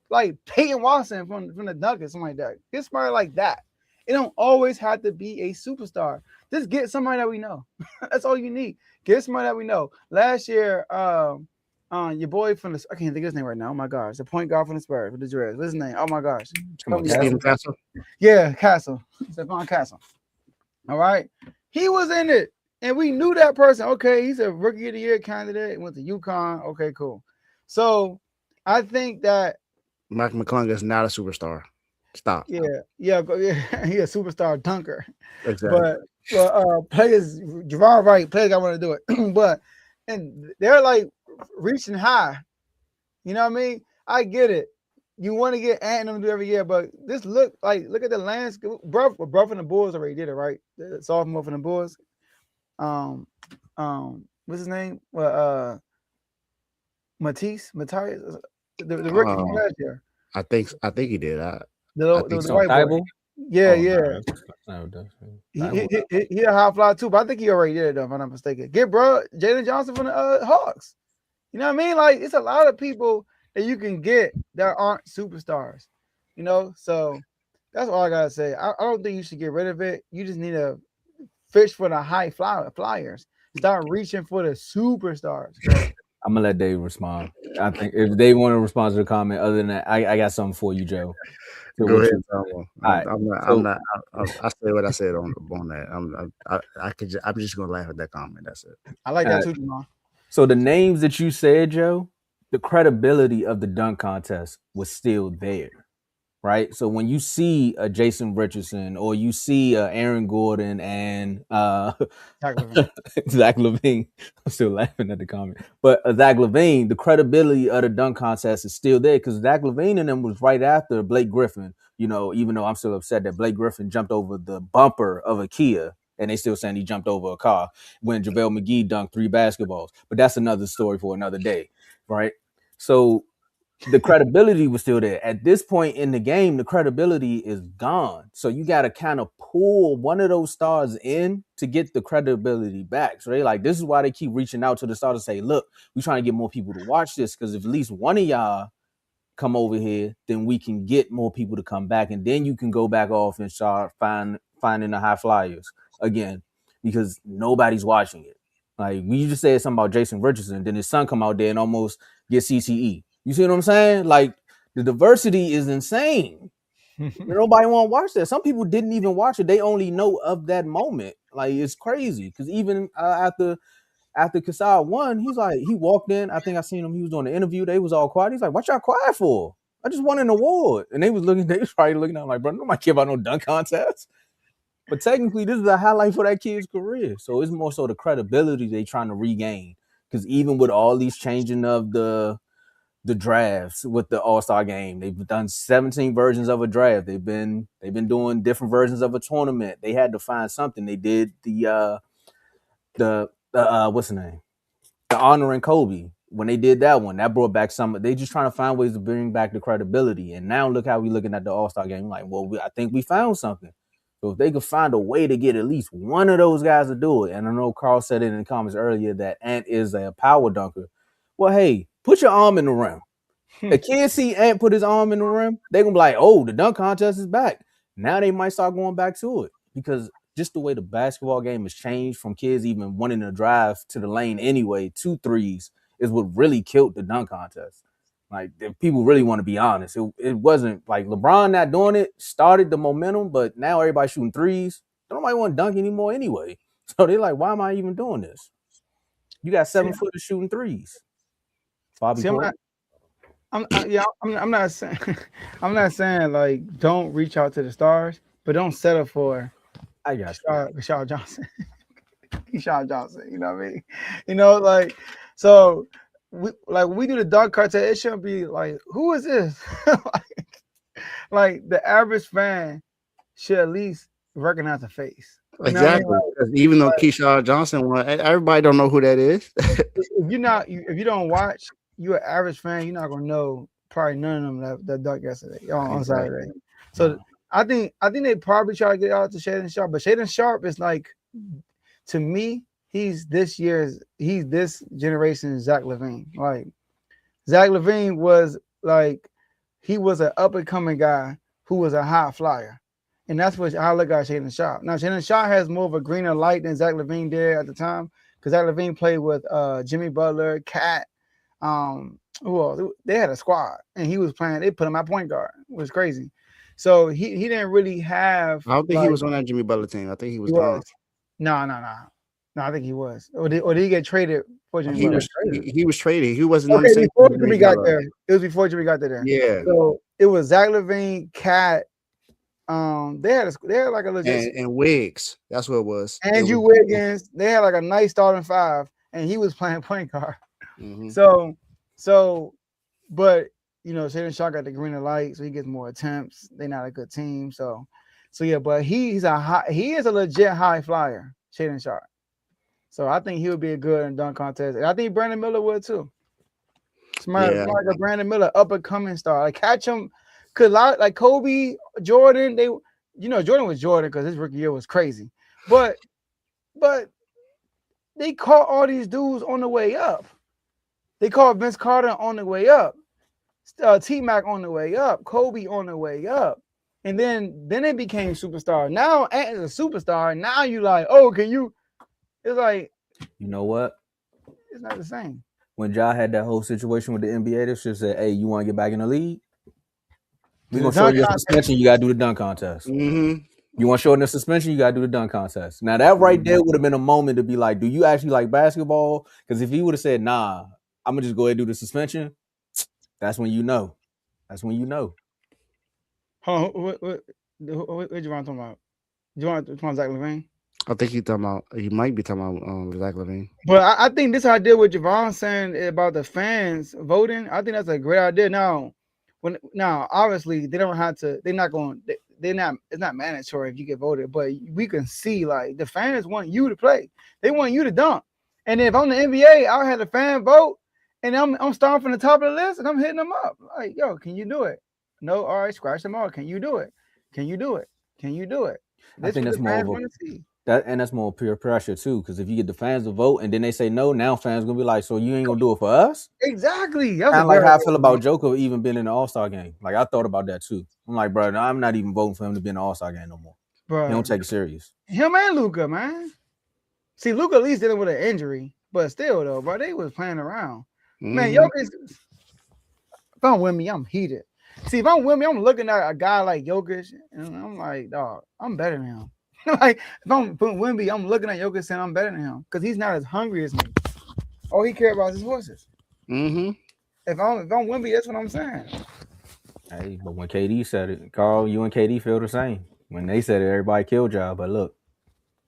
like Peyton Watson from the Nuggets, something like that. Get somebody like that. It don't always have to be a superstar. Just get somebody that we know. That's all you need. Get somebody that we know. Last year, your boy from the I can't think of his name right now. Oh my gosh, the point guard from the Spurs with the dreads. What's his name? Oh my gosh. Steven Castle. Yeah, Castle. Stephon Castle. All right. He was in it. And we knew that person. Okay, he's a rookie of the year candidate. He went to UConn. Okay, cool. So I think that Mike McClung is not a superstar. Stop. Yeah. He a superstar dunker. Exactly. But players, Javon Wright, players I want to do it. And they're like reaching high. You know what I mean? I get it. You want to get Ant them to do every year, but look at the landscape. Bro from the Bulls already did it, right? The sophomore from the Bulls. What's his name? Matthias, the rookie from last year. I think he did. The white boy. Yeah. He a high fly too, but I think he already did it though, if I'm not mistaken. Get Jalen Johnson from the Hawks. You know what I mean? Like it's a lot of people that you can get that aren't superstars. You know, so that's all I gotta say. I don't think you should get rid of it. You just need to fish for the high flyers. Start reaching for the superstars. So, I'm gonna let Dave respond. I think if they want to respond to the comment, other than that, I got something for you, Joe. So Go what ahead, you? Tomo. All right. I'm So not. I say what I said on that. I'm just gonna laugh at that comment. That's it. I like that uh, too, Jamal. so the names that you said, Joe, the credibility of the dunk contest was still there. Right. So when you see a Jason Richardson or you see a Aaron Gordon and Zach LaVine, I'm still laughing at the comment, but Zach LaVine, the credibility of the dunk contest is still there because Zach LaVine and them was right after Blake Griffin. You know, even though I'm still upset that Blake Griffin jumped over the bumper of a Kia and they still saying he jumped over a car when JaVale McGee dunked 3 basketballs. But that's another story for another day. Right. So the credibility was still there. At this point in the game, the credibility is gone. So you got to kind of pull one of those stars in to get the credibility back. So they like, this is why they keep reaching out to the stars to say, look, we're trying to get more people to watch this because if at least one of y'all come over here, then we can get more people to come back. And then you can go back off and start finding the high flyers again because nobody's watching it. Like we just said something about Jason Richardson, then his son come out there and almost get CTE. You see what I'm saying? Like the diversity is insane. Nobody want to watch that. Some people didn't even watch it. They only know of that moment. Like it's crazy because even after Kasai won, he's like he walked in. I think I seen him. He was doing the interview. They was all quiet. He's like, "What y'all quiet for? I just won an award." And they was looking. They was probably looking at him like, "Bro, nobody care about no dunk contest." But technically, this is a highlight for that kid's career. So it's more so the credibility they trying to regain. Because even with all these changing of the drafts with the All-Star game, they've done 17 versions of a draft. They've been doing different versions of a tournament. They had to find something. They did the what's the name? The honoring Kobe. When they did that one, that brought back some. They just trying to find ways to bring back the credibility. And now look how we looking at the All-Star game. Like, well, I think we found something. So if they could find a way to get at least one of those guys to do it, and I know Carl said it in the comments earlier that Ant is a power dunker. Well, hey, put your arm in the rim. The kids see Ant put his arm in the rim, they're going to be like, oh, the dunk contest is back. Now they might start going back to it because just the way the basketball game has changed from kids even wanting to drive to the lane anyway, 2 threes is what really killed the dunk contest. Like, if people really want to be honest, it wasn't like LeBron not doing it started the momentum, but now everybody shooting threes. Nobody want to dunk anymore anyway. So they're like, why am I even doing this? You got 7-footers shooting threes. Bobby Porter. I'm not saying I'm not saying like don't reach out to the stars, but don't settle for I got Rashad Johnson. Rashad Johnson, you know what I mean? You know, like so when we do the dunk contest, it shouldn't be like, who is this? like the average fan should at least recognize the face. You exactly. I mean? Like, even though Keyshawn Johnson won, everybody don't know who that is. if you don't watch, you're an average fan, you're not gonna know probably none of them that dunked yesterday on Saturday. So I think they probably try to get out to Shaedon Sharpe, but Shaedon Sharpe is like, to me, he's this generation's Zach LaVine. Like Zach LaVine was like, he was an up and coming guy who was a high flyer. And that's what I look at Shaedon Sharpe. Now, Shaedon Sharpe has more of a greener light than Zach LaVine did at the time, because Zach LaVine played with Jimmy Butler, Cat. Who else? They had a squad, and he was playing. They put him at point guard. It was crazy. So he didn't really have. I don't think he was on that Jimmy Butler team. I think he was gone. No. I think he was. Or did he get traded for Jimmy Butler? He was traded. He wasn't on the same before Jimmy got there. It was before Jimmy got there. Yeah. So it was Zach LaVine, Cat. They had like a legit and Wiggs. That's what it was. Andrew Wiggins. They had like a nice starting five, and he was playing point guard. Mm-hmm. So, but you know, Shaedon Sharpe got the greener light, so he gets more attempts. They're not a good team, so yeah. But he is a legit high flyer, Shaedon Sharpe. So I think he would be a good in dunk contest, and I think Brandon Miller would too. Somebody like a Brandon Miller, up and coming star, like catch him. Cause like Kobe, Jordan, Jordan was Jordan because his rookie year was crazy, but they caught all these dudes on the way up. They caught Vince Carter on the way up, T-Mac on the way up, Kobe on the way up, and then it became superstar. Now as a superstar, now you like, oh, can you? It's like, you know what? It's not the same. When Ja had that whole situation with the NBA, they should say, "Hey, you want to get back in the league? We're gonna show you a suspension. You gotta do the dunk contest. Mm-hmm. You want to show in the suspension? You gotta do the dunk contest." Now that right there would have been a moment to be like, "Do you actually like basketball?" Because if he would have said, "Nah, I'm gonna just go ahead and do the suspension," that's when you know. That's when you know. Hold on, what Javon talking about? Javon talking Zach LaVine? I think he might be talking about Zach LaVine. But I think this idea with Javon saying about the fans voting, I think that's a great idea. Now, obviously they don't have to. They're not going. They're not. It's not mandatory if you get voted, but we can see like the fans want you to play. They want you to dunk. And if I'm the NBA, I'll have the fan vote, and I'm starting from the top of the list, and I'm hitting them up like, "Yo, can you do it?" No, all right, scratch them all. Can you do it? Can you do it? Can you do it? I think that's more of that's more peer pressure too. Because if you get the fans to vote and then they say no, now fans gonna be like, "So you ain't gonna do it for us?" Exactly. Kind of like how I feel about Joker even being in the All-Star game. Like I thought about that too. I'm like, bro, I'm not even voting for him to be in the All-Star game no more. Bro, he don't take it serious. Him and Luka, man. See, Luka at least dealing with an injury, but still though, bro, they was playing around. Man, Jokic. If I'm with me, I'm heated. See, if I'm with me, I'm looking at a guy like Jokic, and I'm like, dog, I'm better than him. Like, if I'm putting Wemby, I'm looking at Jokic saying I'm better than him because he's not as hungry as me. All he cares about is his horses. Mm-hmm. If I'm Wemby, that's what I'm saying. Hey, but when KD said it, Carl, you and KD feel the same. When they said it, everybody killed y'all. But look,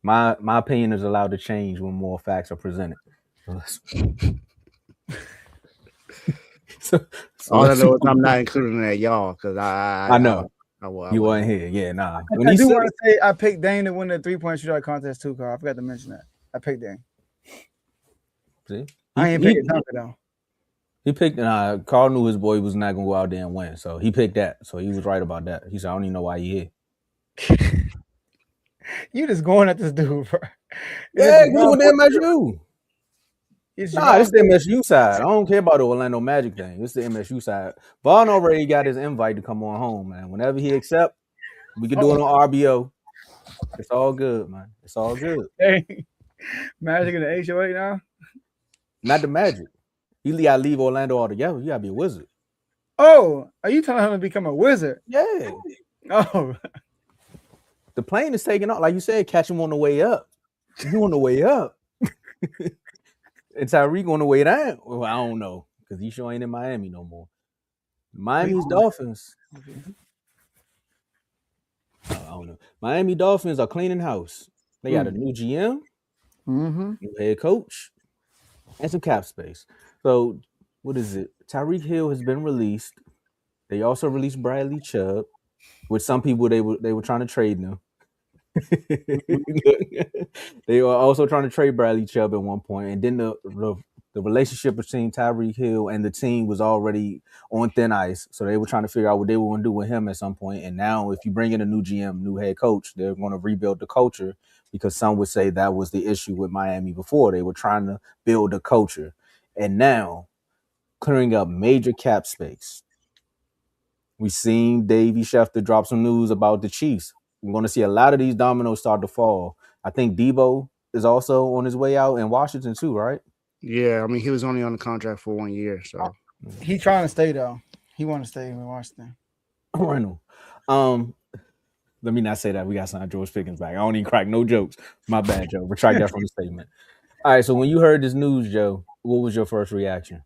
my opinion is allowed to change when more facts are presented. So all I know is I'm not including that y'all because I know. You weren't here. Yeah, nah. I do want to say I picked Dame to win the 3-point shootout contest too, Carl. I forgot to mention that. I picked Dame. See? I ain't picking Dunker though. He picked Carl knew his boy was not gonna go out there and win. So he picked that. So he was right about that. He said, I don't even know why he here. You just going at this dude, bro. Yeah, he's with MSU. It's the MSU side. I don't care about the Orlando Magic thing. It's the MSU side. Vaughn already got his invite to come on home, man. Whenever he accept, we can do it on RBO. It's all good, man. It's all good. Hey, Magic in the HOA now? Not the Magic. You gotta leave Orlando altogether. You gotta be a wizard. Oh, are you telling him to become a wizard? Yeah. Oh. The plane is taking off. Like you said, catch him on the way up. You on the way up. And Tyreek on the way down. Well, I don't know. Because he sure ain't in Miami no more. Miami's Dolphins. I don't know. Miami Dolphins are cleaning house. They got a new GM, new head coach, and some cap space. So, what is it? Tyreek Hill has been released. They also released Bradley Chubb, which some people they were trying to trade him. They were also trying to trade Bradley Chubb at one point, and then the relationship between Tyreek Hill and the team was already on thin ice. So they were trying to figure out what they were going to do with him at some point. And now, if you bring in a new GM, new head coach, they're going to rebuild the culture, because some would say that was the issue with Miami before. They were trying to build a culture, and now clearing up major cap space. We've seen Davey Schefter drop some news about the Chiefs. We're going to see a lot of these dominoes start to fall. I think Debo is also on his way out in Washington too, right? Yeah, I mean, he was only on the contract for 1 year, so he's trying to stay though. He want to stay in Washington. Randall. Let me not say that. We got signed George Pickens back. I don't even crack no jokes. My bad, Joe. Retract that from the statement. All right, so when you heard this news, Joe, what was your first reaction?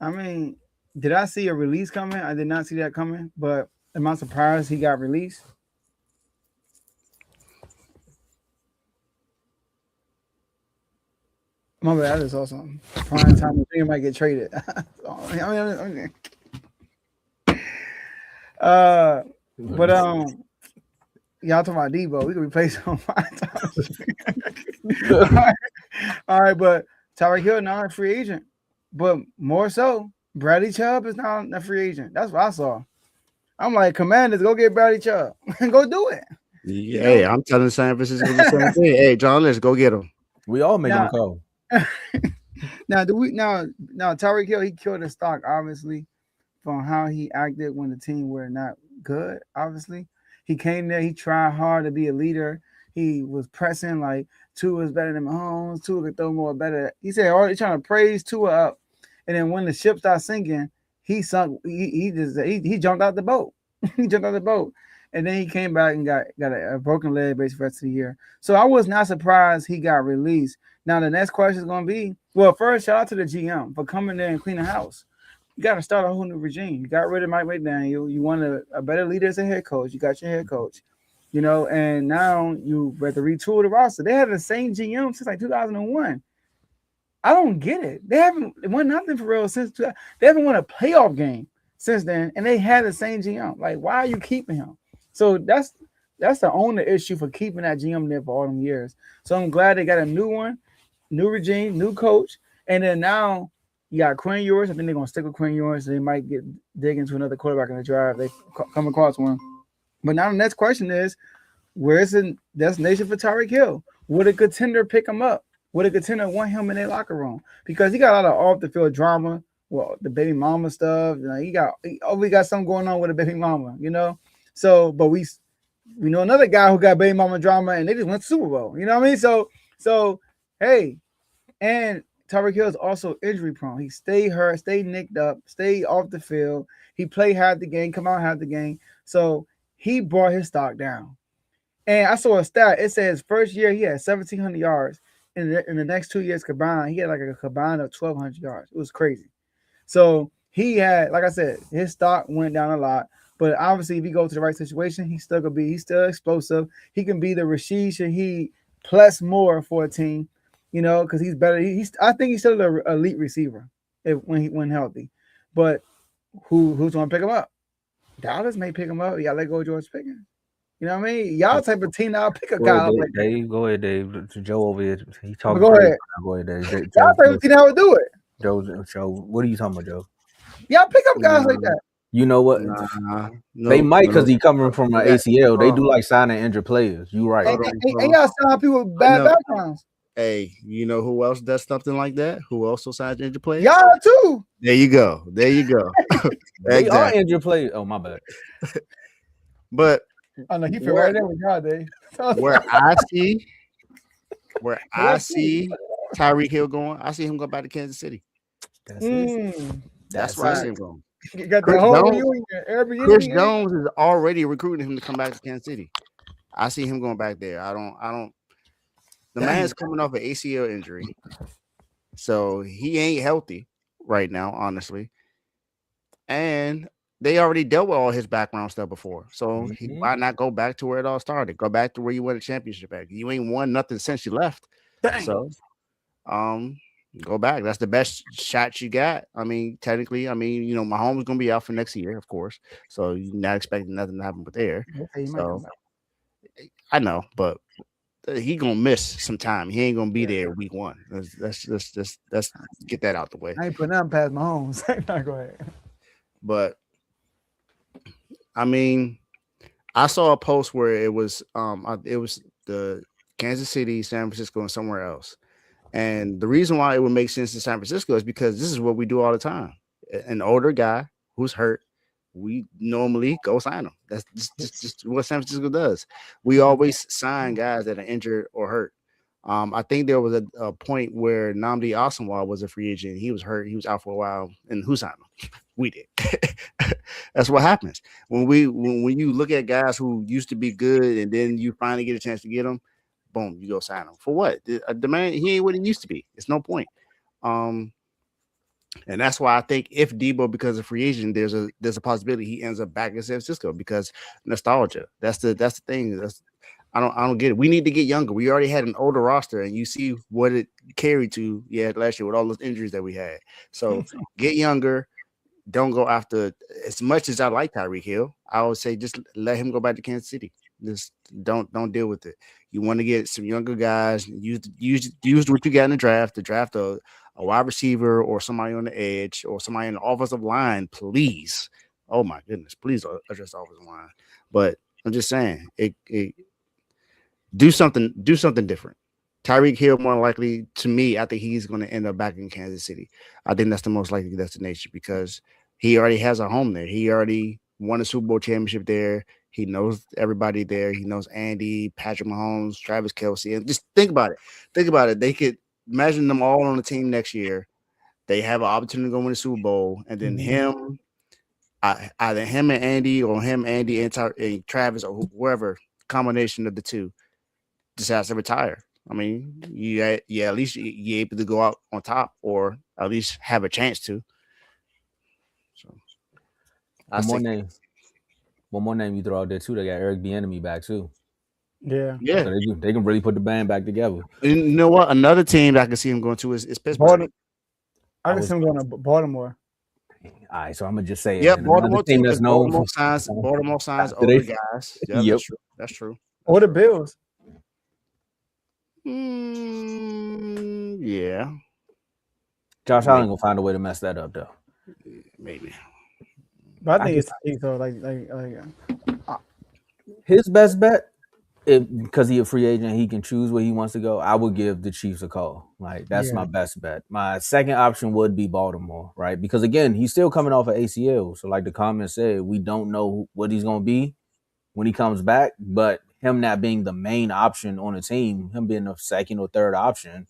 I mean, did I see a release coming? I did not see that coming, but am I surprised he got released? My bad, I just saw something. Prime time, he might get traded. But y'all talking about Debo? We can replace him 5 times. All right, but Tyreek Hill now a free agent, but more so, Bradley Chubb is now a free agent. That's what I saw. I'm like, Commanders, go get Bradley Chubb and go do it. Yeah, hey, I'm telling San Francisco the same thing. Hey, John, let's go get him. We all make him call. Now Tyreek Hill, he killed his stock, obviously, from how he acted when the team were not good. Obviously, He came there. He tried hard to be a leader. He was pressing like Tua is better than Mahomes. Tua could throw more better. He said, "Oh, he's trying to praise Tua up." And then when the ship started sinking, he sunk. He jumped out the boat. He jumped out the boat, and then he came back and got a broken leg basically for the rest of the year. So I was not surprised he got released. Now the next question is going to be, well, first shout out to the GM for coming there and cleaning house. You got to start a whole new regime. You got rid of Mike McDaniel. You want a better leader as a head coach. You got your head coach, and now you have to retool the roster. They had the same GM since like 2001. I don't get it. They haven't won nothing for real since they haven't won a playoff game since then, and they had the same GM. Like, why are you keeping him? So that's the only issue for keeping that GM there for all them years. So I'm glad they got a new one, new regime, new coach, and then now you got Quinn Ewers. I think they're gonna stick with Quinn Ewers. They might dig into another quarterback in the draft. They come across one. But now the next question is, where's the destination for Tyreek Hill? Would a contender pick him up? Would a contender want him in their locker room? Because he got a lot of off the field drama. Well, the baby mama stuff. We got something going on with a baby mama, So, but we know another guy who got baby mama drama, and they just went to Super Bowl. You know what I mean? So hey, and Tyreek Hill is also injury prone. He stayed hurt, stayed nicked up, stayed off the field. He played half the game, come out half the game. So he brought his stock down. And I saw a stat. It says first year he had 1,700 yards. In the next 2 years combined, he had like a combined of 1,200 yards. It was crazy. So he had, like I said, his stock went down a lot. But obviously, if he goes to the right situation, he's still explosive. He can be the Rashid Shaheed plus more for a team, because he's better. I think he's still an elite receiver when healthy. But who's going to pick him up? Dallas may pick him up. You got to let go of George Pickens. You know what I mean? Y'all type of team that'll pick a guy up like that. Dave, go ahead, Dave. Joe over here, he talking. Go ahead. Go ahead, Dave. Y'all type of team that would do it. Joe, what are you talking about, Joe? Y'all pick up guys like that. You know what? They might because he coming from an ACL. They do like signing injured players. You right. And y'all sign people with bad backgrounds. Hey, you know who else does something like that? Who also signs injured players? Y'all too. There you go. They are injured players. Oh, my bad. But I know he feel right there with y'all, Dave. Where I see Tyreek Hill going, I see him go back to Kansas City. That's where I see him going. You got the whole Airbnb. Chris Jones is already recruiting him to come back to Kansas City. I see him going back there. I don't. The man's coming off an ACL injury, so he ain't healthy right now, honestly. And they already dealt with all his background stuff before, so why not go back to where it all started? Go back to where you won a championship at. You ain't won nothing since you left. Dang. So, go back. That's the best shot you got. I mean, technically, Mahomes is gonna be out for next year, of course. So you're not expecting nothing to happen with there. So I know, but he gonna miss some time. He ain't gonna be there week one. Let's get that out the way. I ain't putting nothing past Mahomes. No, go ahead. But I mean, I saw a post where it was the Kansas City, San Francisco, and somewhere else. And the reason why it would make sense in San Francisco is because this is what we do all the time. An older guy who's hurt, we normally go sign him. That's just what San Francisco does. We always sign guys that are injured or hurt. I think there was a point where Nnamdi Asomugha was a free agent. He was hurt. He was out for a while. And who signed him? We did. That's what happens. When you look at guys who used to be good and then you finally get a chance to get them, boom, you go sign him. For what? The man, he ain't what he used to be. It's no point. And that's why I think if Debo becomes a free agent, there's a possibility he ends up back in San Francisco because nostalgia. That's the thing. I don't get it. We need to get younger. We already had an older roster, and you see what it carried to last year with all those injuries that we had. So get younger. Don't go after. As much as I like Tyreek Hill, I would say just let him go back to Kansas City. Just don't deal with it. You want to get some younger guys. Use what you got in the draft to draft a wide receiver or somebody on the edge or somebody in the offensive line, please. Oh my goodness, please address the offensive line. But I'm just saying, do something different. Tyreek Hill, more likely to me, I think he's going to end up back in Kansas City. I think that's the most likely destination because he already has a home there. He already won a Super Bowl championship there. He knows everybody there. He knows Andy, Patrick Mahomes, Travis Kelce. And just think about it. Think about it. They could imagine them all on the team next year. They have an opportunity to go win the Super Bowl. And then either him and Andy or him, Andy, and Travis or whoever, combination of the two, decides to retire. I mean, at least you're able to go out on top or at least have a chance to. So, one more name you throw out there too. They got Eric Bieniemy back too. Yeah. So they can really put the band back together. You know what? Another team that I can see him going to is Pittsburgh. I can see him going to Baltimore. All right, so I'm gonna just say, Baltimore team that's known. Baltimore signs older guys. Yeah, that's true. Or the Bills. Yeah. Josh Allen gonna find a way to mess that up though. Maybe. But I think it's though. Like his best bet, because he's a free agent, he can choose where he wants to go. I would give the Chiefs a call. Like that's my best bet. My second option would be Baltimore, right? Because again, he's still coming off of ACL. So like the comment said, we don't know what he's gonna be when he comes back. But him not being the main option on the team, him being the second or third option,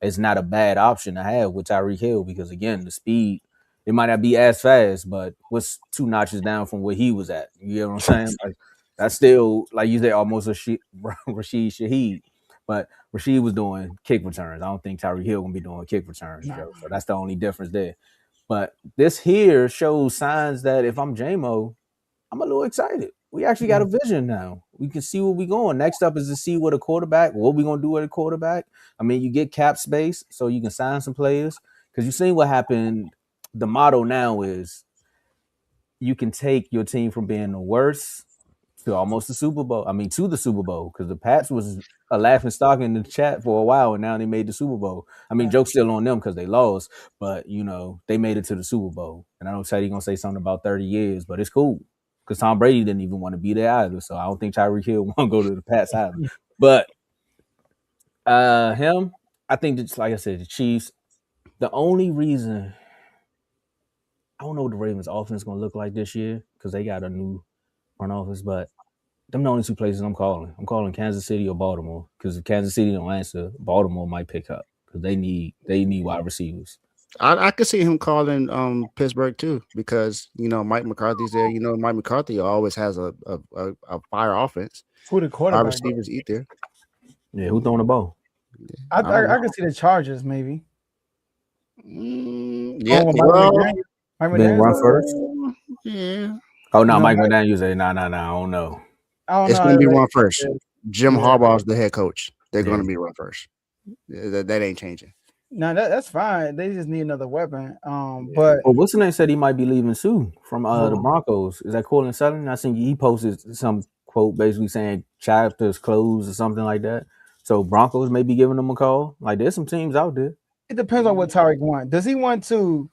is not a bad option to have with Tyreek Hill. Because again, the speed, it might not be as fast, but what's 2 notches down from where he was at? You know what I'm saying? Like that's still, like you said, almost Rashid Shaheed. But Rashid was doing kick returns. I don't think Tyreek Hill gonna be doing kick returns, Joe. So that's the only difference there. But this here shows signs that if I'm J-Mo, I'm a little excited. We actually got a vision now. We can see where we going. Next up is to see what we gonna do at a quarterback. I mean, you get cap space, so you can sign some players. Because you seen what happened. The motto now is you can take your team from being the worst to almost the Super Bowl. I mean, to the Super Bowl, because the Pats was a laughing stock in the chat for a while, and now they made the Super Bowl. I mean, joke's still on them because they lost, but, they made it to the Super Bowl. And I know Teddy going to say something about 30 years, but it's cool because Tom Brady didn't even want to be there either, so I don't think Tyreek Hill want to go to the Pats either. But him, I think, just like I said, the Chiefs, the only reason – I don't know what the Ravens' offense is going to look like this year because they got a new front office, but them the only 2 places I'm calling. I'm calling Kansas City or Baltimore because if Kansas City don't answer, Baltimore might pick up because they need wide receivers. I could see him calling Pittsburgh too because Mike McCarthy's there. Mike McCarthy always has a fire offense. Who the quarterback? Our receivers eat there. Yeah, who throwing the ball? I could see the Chargers maybe. Yeah, Then run first. Yeah. Oh no, Mike McDaniel. You say no. I don't know. It's going to be run first. Jim Harbaugh's the head coach. They're going to be run first. That ain't changing. No, that's fine. They just need another weapon. But what's the name said he might be leaving soon from the Broncos? Is that Cortland Sutton? I think he posted some quote basically saying chapters closed or something like that. So Broncos may be giving them a call. Like there's some teams out there. It depends on what Tyreek wants. Does he want to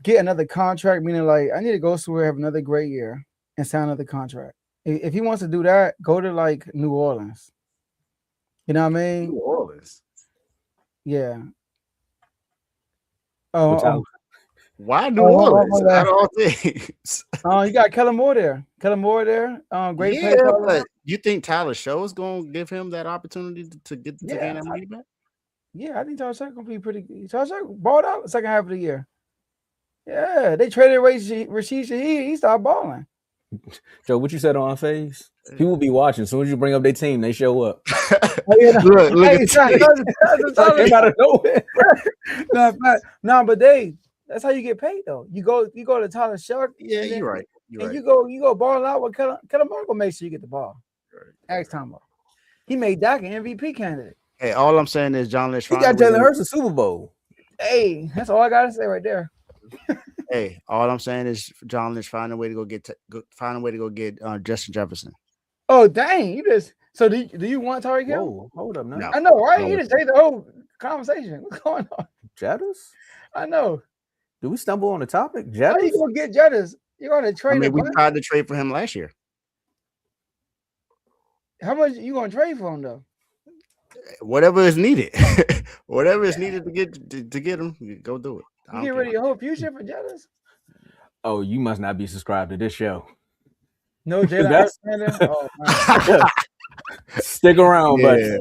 get another contract? Meaning like I need to go somewhere, have another great year, and sign another contract. If he wants to do that, go to like New Orleans. You know what I mean? New Orleans. Yeah. Why New Orleans? I don't think. You got Kellen Moore there. Great player. But you think Tyler Show is going to give him that opportunity to gain that money back? Yeah, I think Tyler Show going to be pretty good. Tyler Show balled out the second half of the year. Yeah, they traded Rashid Shaheed. He started balling. Joe, what you said on Face? People be watching. As soon as you bring up their team, they show up. Look out of nowhere. But that's how you get paid though. You go to Tyler Show. Yeah, you're right. You go ball out with Kellen Moore. Go make sure you get the ball. Ask Tom. He made Dak an MVP candidate. Hey, all I'm saying is John Lynch. He got Jalen Hurts a Super Bowl. Hey, that's all I gotta say right there. Hey, all I'm saying is John Lynch find a way to go get Justin Jefferson. Oh dang! You just do you want Tyreek Hill? Whoa, hold up now. No. I know, right? You just changed the whole conversation. What's going on? Jettas? I know. Did we stumble on the topic? Jettas? How you gonna get Jettas? You're gonna trade. We tried to trade for him last year. How much you gonna trade for him though? Whatever is needed. Whatever is needed to get him, go do it. You get rid of your whole future for Jettas? Oh, you must not be subscribed to this show. No Jalen That's- Hurts slander? Oh, man. Stick around, buddy.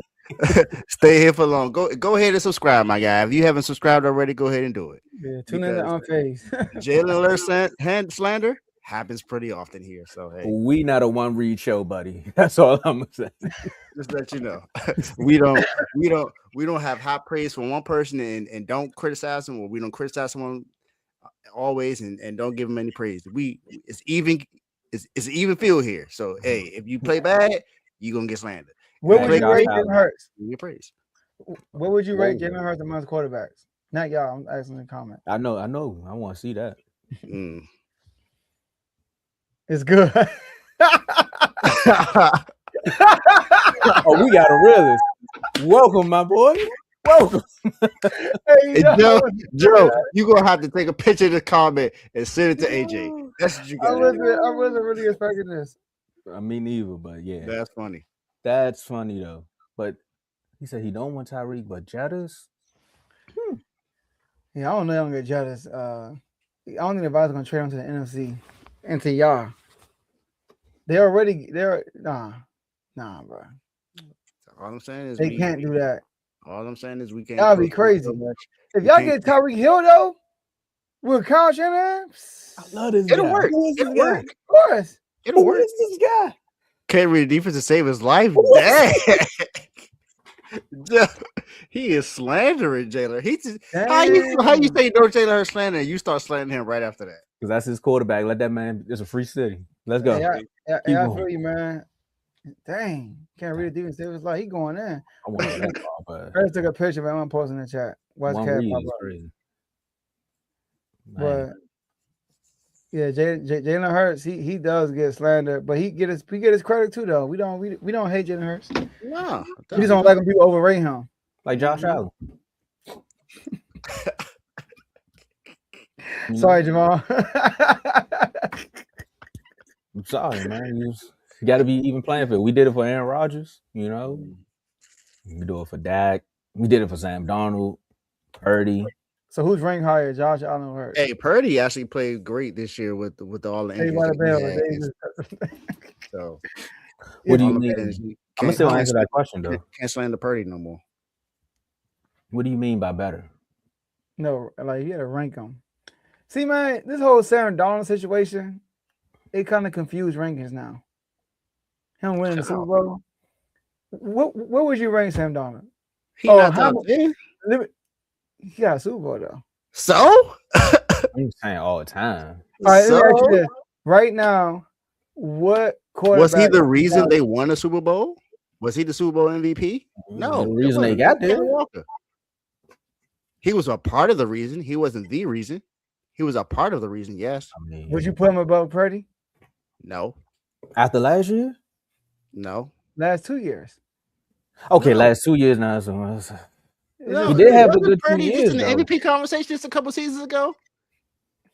Stay here for long. Go ahead and subscribe, my guy. If you haven't subscribed already, go ahead and do it. Yeah, tune in to Unfazed. Jalen Hurts slander happens pretty often here. So hey, We not a one read show, buddy. That's all I'm gonna say. just let you know. we don't have high praise for one person and don't criticize them, or we don't criticize someone always and don't give them any praise. It's even field here. So hey, if you play bad, you're gonna get slandered. What would Man, you Josh rate Allen. Jalen Hurts? You get praise. What would you rate Whoa. Jalen Hurts amongst quarterbacks? Not y'all. I'm asking in the comment. I know. I want to see that. Mm. It's good. Oh, we got a realist. Welcome, my boy. Welcome. Hey, Joe, you gonna have to take a picture of the comment and send it to AJ. That's what you I got. wasn't really expecting this. Me neither, but yeah, That's funny. that's funny though. But he said he don't want Tyreek, but Jettas. Yeah, I don't know. I'm gonna get jealous. I don't think the Vikings gonna trade him to the NFC and to y'all. They're nah, bro. All I'm saying is They can't do that. All I'm saying is we can't. That'd be push crazy. so much. If We y'all can't- get Tyreek Hill though, with Kyle Shanahan, I love this It'll guy. work. Who is this It'll guy? work. of course. It'll Who work. is this guy? Can't read the defense to save his life. Who Dang. He is slandering Jalen. He just, how you say no Jalen Hurts slander and you start slandering him right after that? Because that's his quarterback. Let that man. It's a free city. Let's go. Yeah, Keep I going. feel you, man. Dang, can't read the defense. It was like he going in. I want to go that far, but I just took a picture, but I'm gonna post in the chat. Watch one Cat read pop is up. crazy. But Man. yeah, Jalen Hurts, he does get slandered, but he get his credit too though. We don't hate Jalen Hurts. No. We just don't like when people overrate him. Like Josh Allen. You Sorry, know? Jamal. I'm sorry, man. You got to be even playing field. We did it for Aaron Rodgers, you know. We do it for Dak. We did it for Sam Darnold, Purdy. So who's ranked higher, Josh Allen or Hurts? Hey, Purdy actually played great this year with all the Hey, injuries. what that he about had. So What do you all of mean? that energy. I'm gonna still answer that question though. Can't slander Purdy no more. What do you mean by better? No, like you got to rank them. See, man, this whole Sam Darnold situation, it kind of confused rankings now. Him winning the Super Bowl. What would you rank Sam Darnold? He Oh, not how top 10. He got a Super Bowl though. So I'm saying all the time. All right, let me ask you So? this. Right now, what quarterback Was he the reason they won a Super Bowl? Was he the Super Bowl MVP? No. The reason they got there. Walker. He was a part of the reason. He wasn't the reason. He was a part of the reason. Yes. I mean, Would you put him above Purdy? No. after last year? No. Last 2 years. Okay, No. last 2 years now. So No, He did have a wasn't good 2 Purdy years, just in the though. MVP conversation just a couple seasons ago.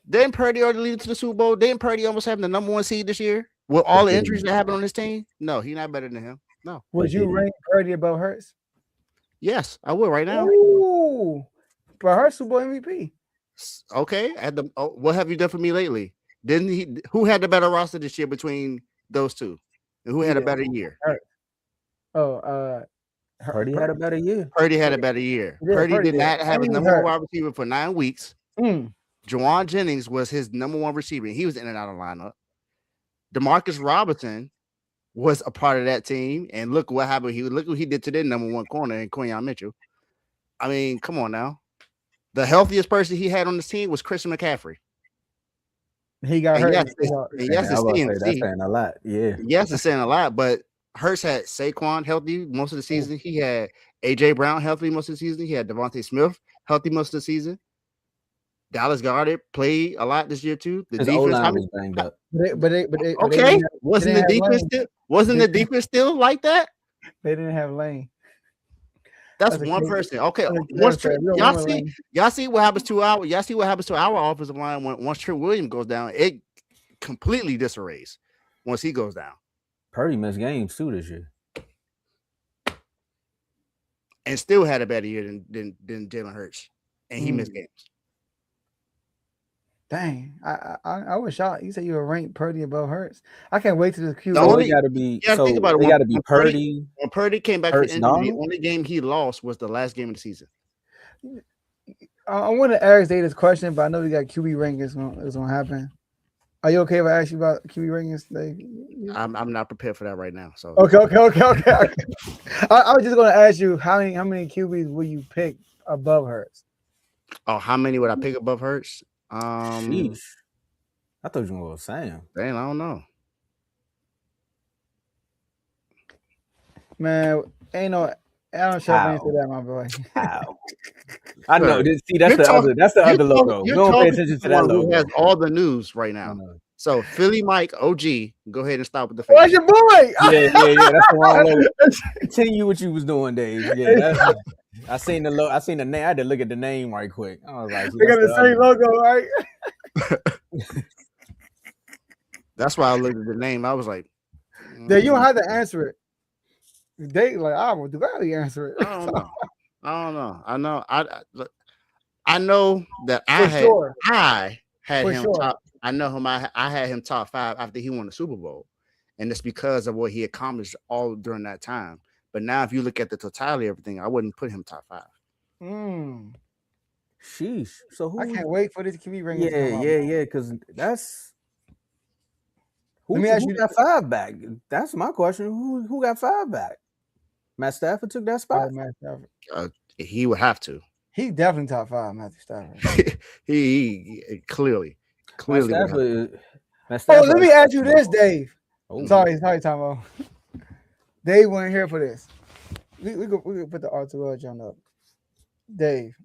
Didn't Purdy already lead to the Super Bowl? Didn't Purdy almost have the number 1 seed this year with all the injuries that happened on his team? No, he's not better than him. No. Would you rank Purdy above Hurts? Yes, I will right now. Ooh, but Hurts Super Bowl MVP. Okay. What have you done for me lately? Didn't he? Who had the better roster this year between those two? And who had a better year? Purdy had a better year. Purdy had a better year. Yeah, Purdy Purdy did did. not have his He was number 1 hurt. wide receiver for 9 weeks. Mm. Juwan Jennings was his number 1 receiver. He was in and out of lineup. Demarcus Robinson was a part of that team. And look what happened. Look what he did to their number 1 corner in Quinyon Mitchell. I mean, come on now. The healthiest person he had on the team was Christian McCaffrey. He got hurt. Yes, it's I was about to say, that's CMC. saying a lot. Yeah. Yes, it's saying a lot, but Hurts had Saquon healthy most of the season. He had AJ Brown healthy most of the season. He had Devontae Smith healthy most of the season. Dallas Goedert played a lot this year too. The His defense, O-line was banged up. okay, wasn't the didn't have defense Lane. still? Wasn't the defense still like that? They didn't have Lane. That's That's a one crazy- person. Okay, that's a once crazy- Trent, y'all see what happens to our offensive line when once Trent Williams goes down, it completely disarrays once he goes down. Purdy missed games too this year. And still had a better year than Jalen Hurts. And he missed games. Dang, I wish you said you were ranked Purdy above Hurts. I can't wait to this QB. So it got to be. think about it. They got to be Purdy. When Purdy came back Hurts, from injury, Donald? the only game he lost was the last game of the season. I want to ask Dave this question, but I know we got QB rankings is gonna happen. Are you okay if I ask you about QB rankings, Dave? I'm not prepared for that right now. So Okay. I was just gonna ask you how many QBs will you pick above Hurts? Oh, how many would I pick above Hurts? Sheesh. I thought you were going to Sam. Dang, I don't know. Man, ain't no Adam Schefter ain't say that, my boy. How? I know. Sure. See, that's the other logo. We don't pay attention to that logo. Who has all the news right now? So Philly Mike OG, go ahead and stop with the. What's your boy? Yeah. That's the wrong logo. Continue what you was doing, Dave. Yeah, I seen the logo. I seen the name. I had to look at the name right quick. I was like, they got the same logo, right? That's why I looked at the name. I was like, you don't have to answer it. They like I would gladly answer it. I don't know. I know that I had him top. I know him. I had him top 5 after he won the Super Bowl, and it's because of what he accomplished all during that time. But now, if you look at the totality of everything, I wouldn't put him top 5. Sheesh. So I can't wait for this QB ring. Yeah. Because that's. Let me ask you, who got 5 back? That's my question. Who got 5 back? Matt Stafford took that spot. Matt Stafford. He would have to. He definitely top 5, Matthew Stafford. he clearly. Matt Stafford, let me ask you this, Dave. Oh, sorry, Tomo. Dave wasn't here for this. We could put the R2L John up. Dave,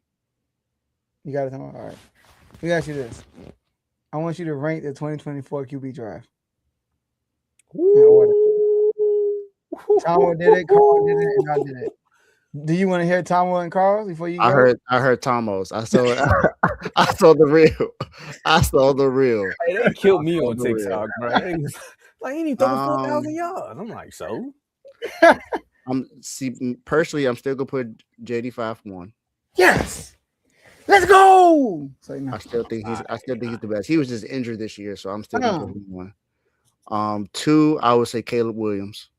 you got it, Tomo. All right. Let me ask you this. I want you to rank the 2024 QB draft. Tomo did it, Carl did it, and I did it. Do you want to hear Tomo and Carl before you go? I heard Tomo's. I saw the real. I saw the real. Hey, they killed me on TikTok, bro. Like he need 4,000 yards. I'm like, so. Personally, I'm still gonna put JD 5-1. Yes. Let's go. No. I still think he's the best. He was just injured this year, so I'm still gonna put him 1. 2, I would say Caleb Williams.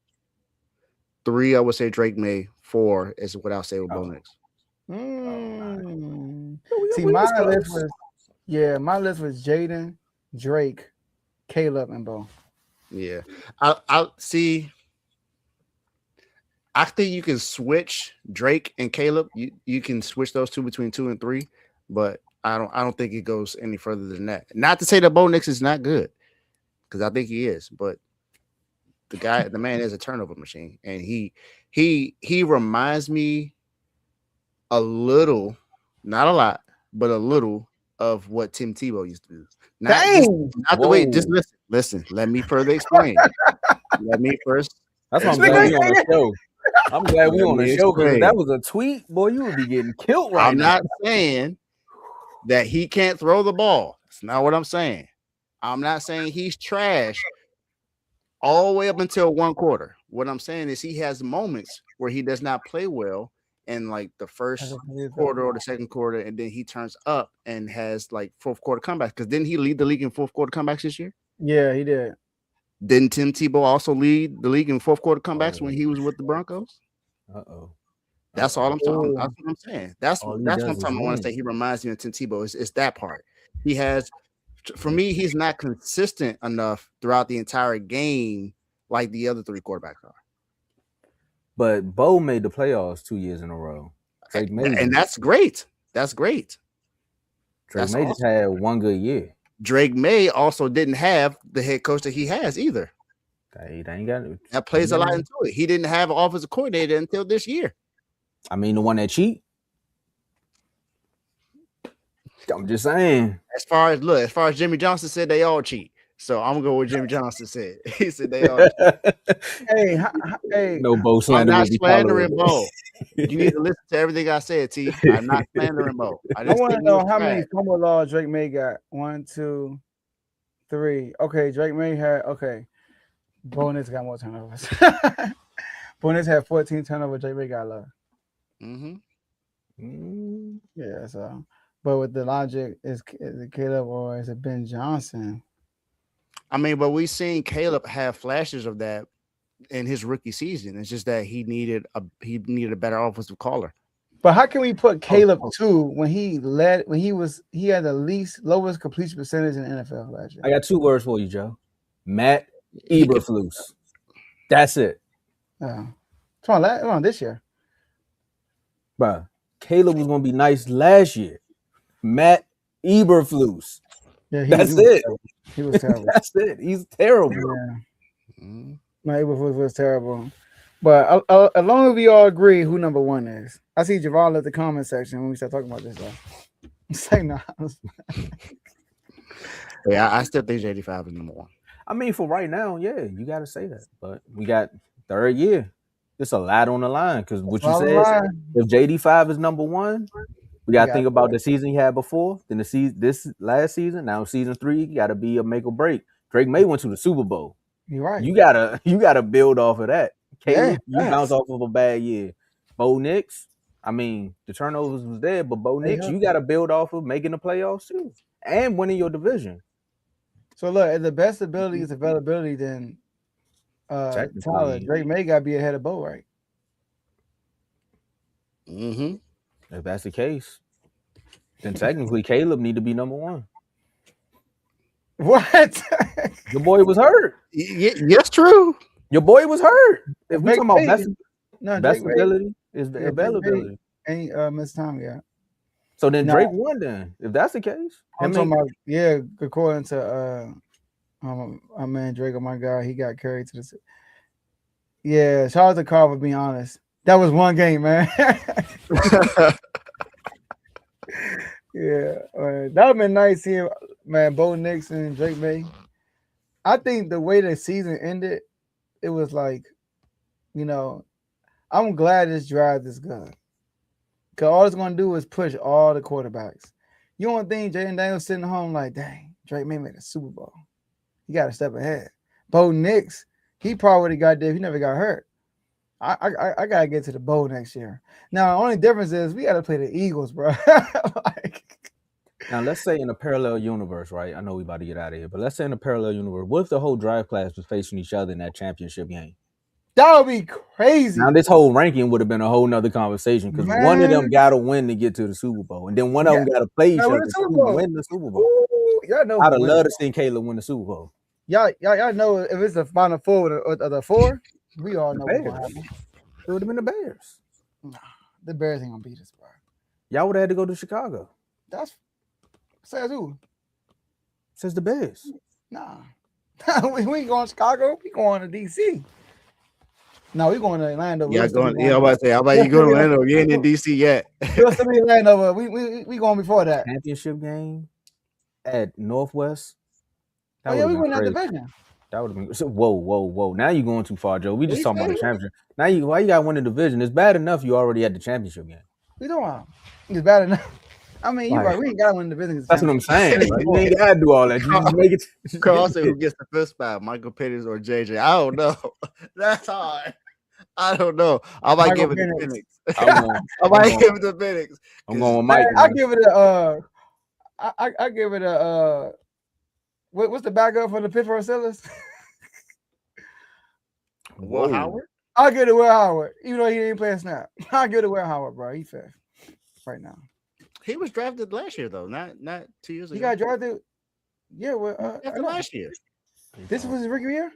3, I would say Drake May. 4 is what I'll say with Bo Nix. See, my list was Jaden, Drake, Caleb, and Bo. Yeah, I see. I think you can switch Drake and Caleb. You can switch those two between 2 and 3, but I don't think it goes any further than that. Not to say that Bo Nix is not good, because I think he is, but the man is a turnover machine, and he reminds me a little, not a lot, but a little of what Tim Tebow used to do. Not the way. Just listen. Let me further explain. Let me first. That's why I'm glad we on the show. I'm glad we on the show because that was a tweet, boy. You would be getting killed right now. I'm not saying that he can't throw the ball. That's not what I'm saying. I'm not saying he's trash all the way up until 1 quarter. What I'm saying is he has moments where he does not play well in like the first quarter or the second quarter, and then he turns up and has like fourth quarter comebacks. Because didn't he lead the league in fourth quarter comebacks this year? Yeah, he did. Didn't Tim Tebow also lead the league in fourth quarter comebacks when he was with the Broncos? That's all I'm talking. That's what I'm saying. That's what I'm talking. I want to say he reminds me of Tim Tebow. It's that part. He has. For me, he's not consistent enough throughout the entire game like the other 3 quarterbacks are. But Bo made the playoffs 2 years in a row. And that's great. That's great. Drake May just had 1 good year. Drake May also didn't have the head coach that he has either. He ain't got it. That plays a lot into it. He didn't have an offensive coordinator until this year. I mean, the one that cheat. I'm just saying. As far as Jimmy Johnson said, they all cheat. So I'm gonna go with Jimmy Johnson said. He said they all cheat. Hey, no Bo slander. I'm not slandering Bo. You need to listen to everything I said, T. I'm not slandering Bo. I want to know how many fumble laws Drake May got. 1, 2, 3. Okay, Drake May had Bo Nix got more turnovers. Bo Nix had 14 turnovers. Drake May got 11. Mm-hmm. Yeah, so But with the logic, is it Caleb or is it Ben Johnson? I mean, but we seen Caleb have flashes of that in his rookie season. It's just that he needed a better offensive caller. But how can we put Caleb 2 when he had the least lowest completion percentage in the NFL last year? I got 2 words for you, Joe. Matt Eberflus. That's it. It's on this year. Bro, Caleb was gonna be nice last year. Matt Eberflus. Yeah, That's it. He was terrible. That's it. He's terrible. Yeah. Matt Eberflus was terrible. But as long as we all agree who number 1 is. I see Javon at the comment section when we start talking about this though. Say no. Yeah, I still think JD5 is number 1. I mean, for right now, yeah, you got to say that. But we got 3rd year. It's a lot on the line because what you said, if JD5 is number 1, we got to think about the season he had before. Then this last season, now season 3, you got to be a make or break. Drake May went to the Super Bowl. You're right. You gotta build off of that. Caleb, you bounce off of a bad year. Bo Nix, I mean, the turnovers was there, but Bo Nix, you got to build off of making the playoffs too and winning your division. So look, if the best ability is availability, then Tyler, Drake May got to be ahead of Bo, right? If that's the case, then technically Caleb need to be number 1. What? Your boy was hurt. Yes, true. Your boy was hurt. If we talking about best ability, is the availability. Ain't missed time yet. So then Drake won then. If that's the case. I'm talking about, according to my man Drake, oh my God, he got carried to the. Yeah, shout out to Carl for being honest. That was one game, man. Yeah, that would have been nice here, man. Bo Nix and Drake May. I think the way the season ended, it was like, I'm glad this draft is good. Because all it's going to do is push all the quarterbacks. You don't think Jaden Daniels sitting home like, dang, Drake May made a Super Bowl. He got a step ahead. Bo Nix, he probably would have got there if he never got hurt. I got to get to the bowl next year. Now, the only difference is we got to play the Eagles, bro. Now, let's say in a parallel universe, right? I know we about to get out of here, but let's say in a parallel universe, what if the whole draft class was facing each other in that championship game? That would be crazy. Now, this whole ranking would have been a whole nother conversation because one of them got to win to get to the Super Bowl, and then one of them got to play each other to win the Super Bowl. Ooh, y'all know I'd have loved to see Caleb win the Super Bowl. Y'all know if it's the Final Four or the 4, we all know what's going to happen. It would have been the Bears. Nah, the Bears ain't going to beat us, bro. Y'all would have had to go to Chicago. Says who? Says the Bears. Nah. we ain't going to Chicago. We going to D.C. No, we going to Orlando. Yeah, I'm about to say, how about you go to Orlando? You ain't in D.C. yet. We'll still be in Orlando. We going before that. Championship game at Northwest. We win that division. That would have been so. Whoa! Now you're going too far, Joe. We just talking about the championship. Now why you got to win the division? It's bad enough you already had the championship game. We don't. It's bad enough. I mean, you're right. We ain't got to win the division. That's what I'm saying. Like, you ain't got to do all that. You just make it. Carl said who gets the fifth spot, Michael Penix or JJ? I don't know. That's hard. I don't know. I might give it to Penix. I might give it to Penix. I'm going with Mike. I give it a. I give it a. What's the backup for the Pittsburgh Steelers? Will Howard? I'll give it to Will Howard, even though he didn't play a snap. I'll give it to Will Howard, bro. He fifth right now. He was drafted last year, though, not 2 years ago. He got drafted. Yeah, after last year. This was his rookie year.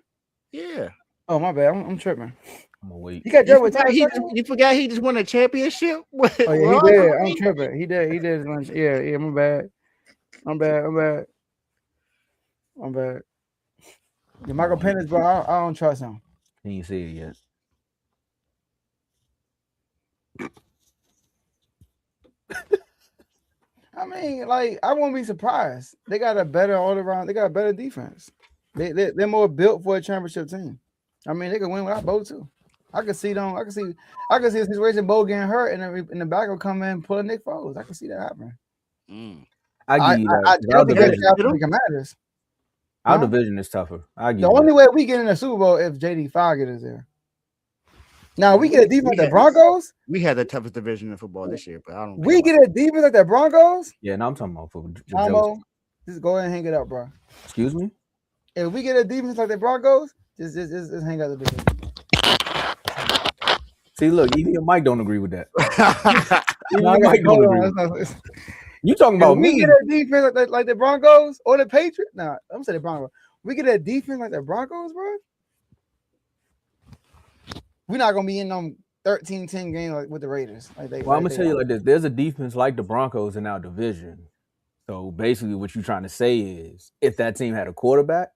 Yeah. Oh my bad. I'm tripping. I'm gonna wait. He got drafted. You forgot he just won a championship. Oh yeah, he did. I'm tripping. He did. Yeah. My bad. I'm bad. Yeah, Michael Penix, bro. I don't trust him. He ain't see it yet. I mean, like, I won't be surprised. They got a better all around. They got a better defense. They're more built for a championship team. I mean, they could win without Bo too. I could see them. I could see a situation Bo getting hurt and the back will come in and pull a Nick Foles. I could see that happening. I give you that. I don't think that matters. Our division is tougher. The only way we get in the Super Bowl if JD5 gets there. Now we get a defense like the Broncos. We had the toughest division in football this year, but I don't. We get a defense like the Broncos. Yeah, no, I'm talking about for Lambo, just go ahead and hang it up, bro. Excuse me. If we get a defense like the Broncos, just hang out the division. See, look, even your Mike don't agree with that. No, You talking about me? We get a defense like the Broncos or the Patriots. Nah, I'm gonna say the Broncos. We get a defense like the Broncos, bro. We're not gonna be in them 13-10 games like with the Raiders. I'm gonna tell you like this: there's a defense like the Broncos in our division. So basically, what you're trying to say is, if that team had a quarterback,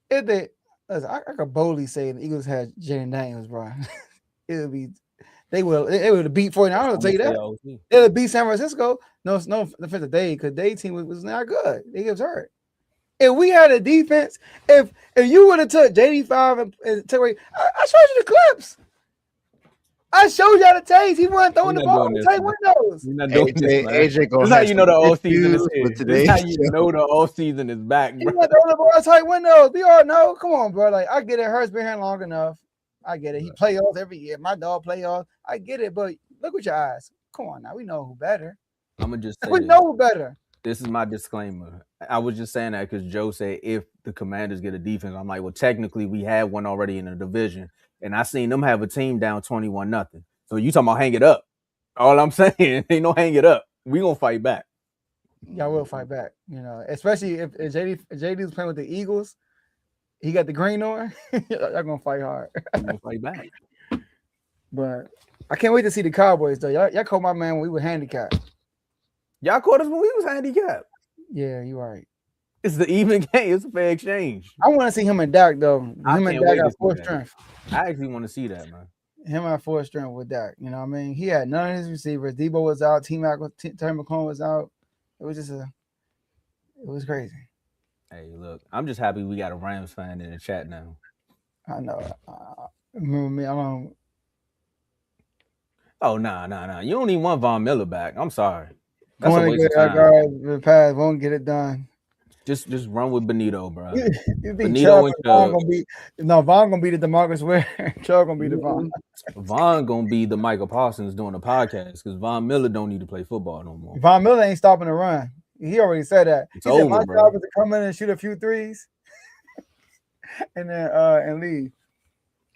if they, I could boldly say the Eagles had Jaden Daniels, bro. It would be. They would have beat 49ers. I'll tell you that. They would beat San Francisco. No offense to Dave, because Dave's team was not good. They was hurt. If we had a defense, if you would have took JD5 and took away, I showed you the clips. I showed y'all the tapes. He wasn't throwing the ball in the tight windows. You're not doing AJ That's how you know the off season is here. That's how you know the off season is back, bro. He wasn't throwing the ball in tight windows. We all know. Come on, bro. Like, I get it. Hurts been here long enough. I get it. He playoffs every year. My dog playoffs. I get it, but look with your eyes. Come on now. We know who better. I'm gonna just say we know who better. This is my disclaimer. I was just saying that because Joe said if the Commanders get a defense, I'm like, well, technically we had one already in the division, and I seen them have a team down 21-0. So you talking about hang it up? All I'm saying ain't no hang it up. We gonna fight back. Y'all will fight back. You know, especially if JD's playing with the Eagles. He got the green on. Y'all gonna fight hard. Gonna fight back. But I can't wait to see the Cowboys though. Y'all caught my man when we were handicapped. Y'all caught us when we was handicapped. Yeah, you're right. It's the even game. It's a fair exchange. I want to see him and Dak though. Him and Dak got full strength. I actually want to see that, man. Him at full strength with Dak. You know what I mean? He had none of his receivers. Debo was out. Terry McLaurin was out. It was it was crazy. Hey, look, I'm just happy we got a Rams fan in the chat now. I know. Remember me? Oh, nah. You don't even want Von Miller back. I'm sorry. That's a waste of time. The pass won't get it done. Just run with Benito, bro. Benito and Von gonna be the DeMarcus Ware. Chubb gonna be the Von. Von gonna be the Michael Parsons doing the podcast because Von Miller don't need to play football no more. Von Miller ain't stopping to run. He already said that. He said my job is to come in and shoot a few threes, and then and leave.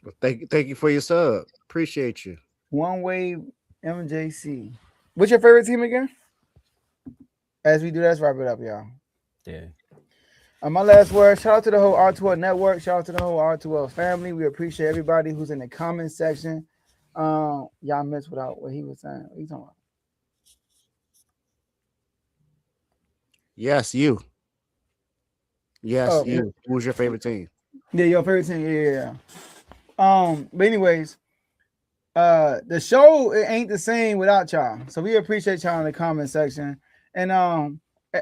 Well, thank you for your sub. Appreciate you. One Wave MJC. What's your favorite team again? As we do, let's wrap it up, y'all. Yeah. My last word, shout out to the whole R2L network. Shout out to the whole R2L family. We appreciate everybody who's in the comment section. Y'all missed what he was saying. What are you talking about? Yes, you. Yes, you. Who's your favorite team? Yeah, your favorite team. Yeah. But anyways, the show it ain't the same without y'all. So we appreciate y'all in the comment section. And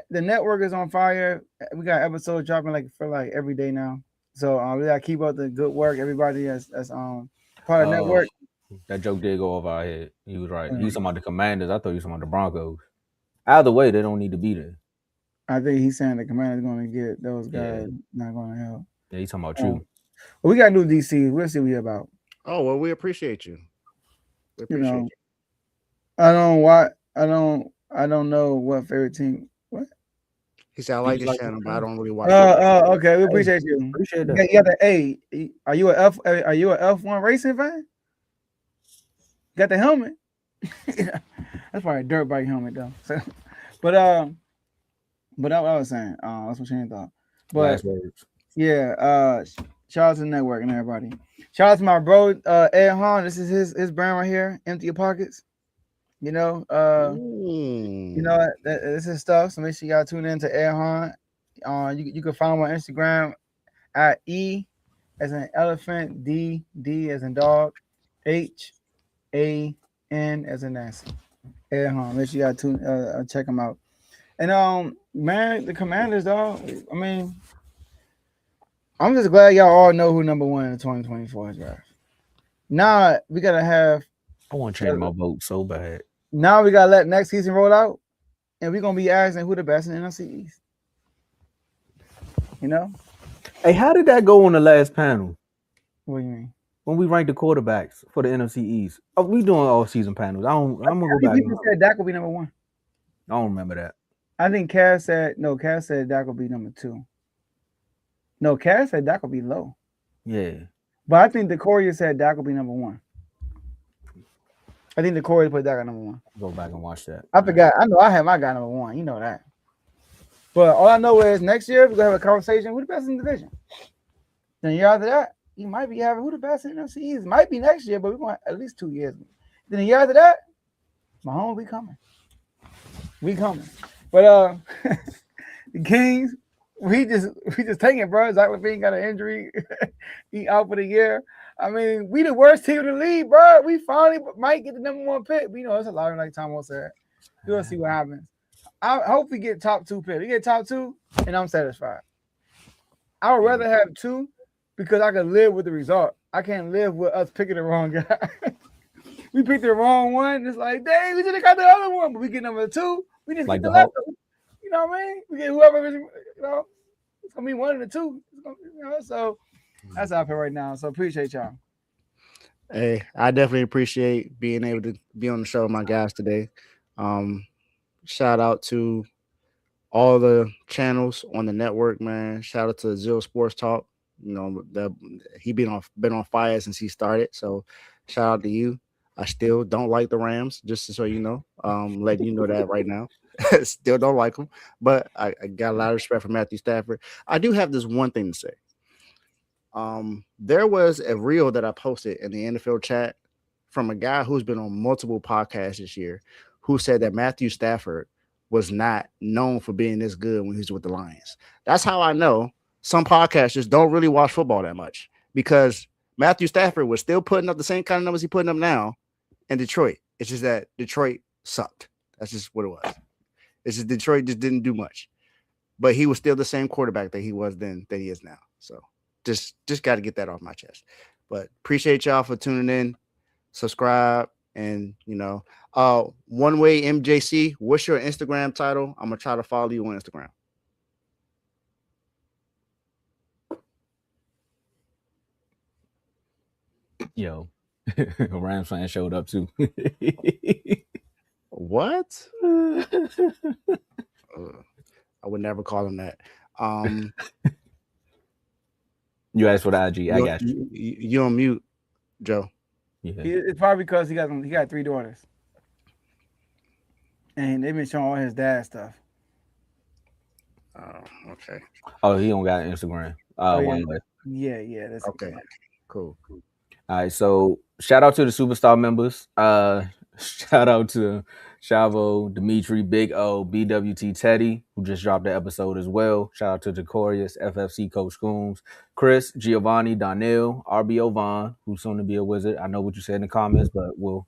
the network is on fire. We got episodes dropping for every day now. So we gotta keep up the good work. Everybody that's part of the network. That joke did go over our head. He was right. He was talking about the Commanders. I thought he was talking about the Broncos. Either way, they don't need to be there. I think he's saying the Commanders going to get those guys not going to help. Yeah, he's talking about you. Well, we got new DC. We'll see what we're about. Oh, well, we appreciate you. We appreciate you. I don't know what favorite team. What? He said, I like this channel, but I don't really watch okay. We appreciate you. Appreciate that. You got the A. Are you a F1 racing fan? Got the helmet. Yeah. That's probably a dirt bike helmet though. So, but that what I was saying. That's what Shane thought. But yeah, shout out to the network and everybody. Shout out to my bro Ed Hahn. This is his brand right here. Empty your pockets. You know, this is stuff. So make sure y'all tune in to Ed Hahn. You can find him on Instagram at E as in elephant, D as in dog, HAN as in Nancy. Ed Hahn. Make sure y'all check him out. And man, the Commanders, dog. I mean, I'm just glad y'all all know who number one in the 2024 draft. Now we gotta have. I want to change my vote so bad. Now we gotta let next season roll out, and we're gonna be asking who the best in the NFC East. You know? Hey, how did that go on the last panel? What do you mean? when we rank the quarterbacks for the NFC East. Oh, we doing all season panels. I'm gonna go back. People said Dak will be number 1. I don't remember that. I think Cass said Dak will be number 2. No, Cass said Dak will be low. Yeah. But I think the Corey said Dak will be number 1. I think the Corey put Dak at number 1. Go back and watch that. I forgot. I know I had my guy number 1. You know that. But all I know is next year we're gonna have a conversation. Who the best in the division? Then the year after that, you might be having who the best in the NFC East. Might be next year, but we're going at least 2 years. Then the year after that, Mahomes, we coming. We coming. But the Kings, we just taking it, bro. Zach LaVine got an injury. He out for the year. I mean, we the worst team in the league, bro. We finally might get the number 1 pick. But, you know, it's a lot like Tom said. We'll see what happens. I hope we get top 2 pick. We get top 2, and I'm satisfied. I would rather have 2 because I can live with the result. I can't live with us picking the wrong guy. We picked the wrong one. It's like, dang, we should have got the other one, but we get number 2. We just Like get the the left. You know what I mean? We get whoever, you know, it's gonna be 1 of the 2. You know, so that's how I feel right now. So appreciate y'all. Hey, I definitely appreciate being able to be on the show with my guys today. Shout out to all the channels on the network, man. Shout out to Zero Sports Talk. You know, he been on fire since he started. So shout out to you. I still don't like the Rams, just so you know. Letting you know that right now. Still don't like them. But I got a lot of respect for Matthew Stafford. I do have this one thing to say. There was a reel that I posted in the NFL chat from a guy who's been on multiple podcasts this year who said that Matthew Stafford was not known for being this good when he was with the Lions. That's how I know some podcasters don't really watch football that much, because Matthew Stafford was still putting up the same kind of numbers he's putting up now in Detroit. It's just that Detroit sucked. That's just what it was. It's just Detroit just didn't do much. But he was still the same quarterback that he was then that he is now. So just got to get that off my chest. But appreciate y'all for tuning in. Subscribe. And, you know, One Way MJC, what's your Instagram title? I'm going to try to follow you on Instagram. Yo, a Rams fan showed up too. What? I would never call him that. You asked for the IG. I got you. You on mute, Joe. Yeah. It's probably because he got 3 daughters, and they've been showing all his dad stuff. Oh, okay. Oh, he don't got Instagram. One Way. Yeah. That's okay. Cool. All right, so shout out to the Superstar members. Shout out to Chavo, Dimitri, Big O, BWT Teddy, who just dropped the episode as well. Shout out to Decorius, FFC Coach Coombs, Chris, Giovanni, Donnell, RBO Vaughn, who's soon to be a Wizard. I know what you said in the comments, but we're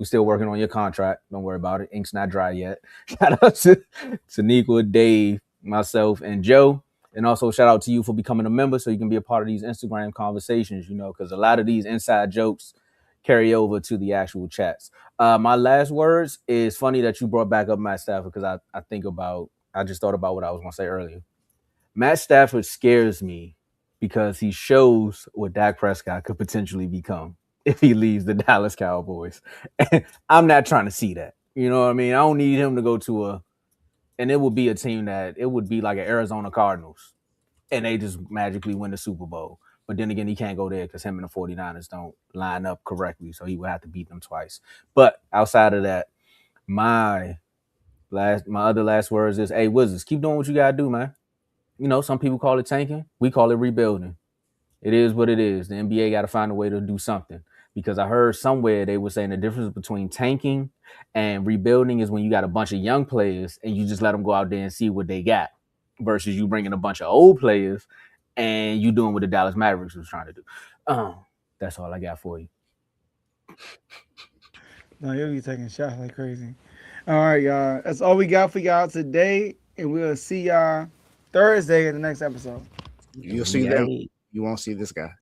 still working on your contract. Don't worry about it. Ink's not dry yet. Shout out to Taniqua, Dave, myself, and Joe. And also shout out to you for becoming a member so you can be a part of these Instagram conversations, you know, because a lot of these inside jokes carry over to the actual chats. My last words is funny that you brought back up Matt Stafford, because I just thought about what I was going to say earlier. Matt Stafford scares me because he shows what Dak Prescott could potentially become if he leaves the Dallas Cowboys. I'm not trying to see that. You know what I mean? I don't need him to go to and it would be a team that it would be like an Arizona Cardinals, and they just magically win the Super Bowl. But then again, he can't go there because him and the 49ers don't line up correctly, so he would have to beat them twice. But outside of that, my other last words is, hey, Wizards, keep doing what you got to do, man. You know, some people call it tanking. We call it rebuilding. It is what it is. The NBA got to find a way to do something, because I heard somewhere they were saying the difference between tanking and rebuilding is when you got a bunch of young players and you just let them go out there and see what they got, versus you bringing a bunch of old players and you doing what the Dallas Mavericks was trying to do. That's all I got for you. No, you'll be taking shots like crazy. All right, y'all. That's all we got for y'all today, and we'll see y'all Thursday in the next episode. You'll see them. You won't see this guy.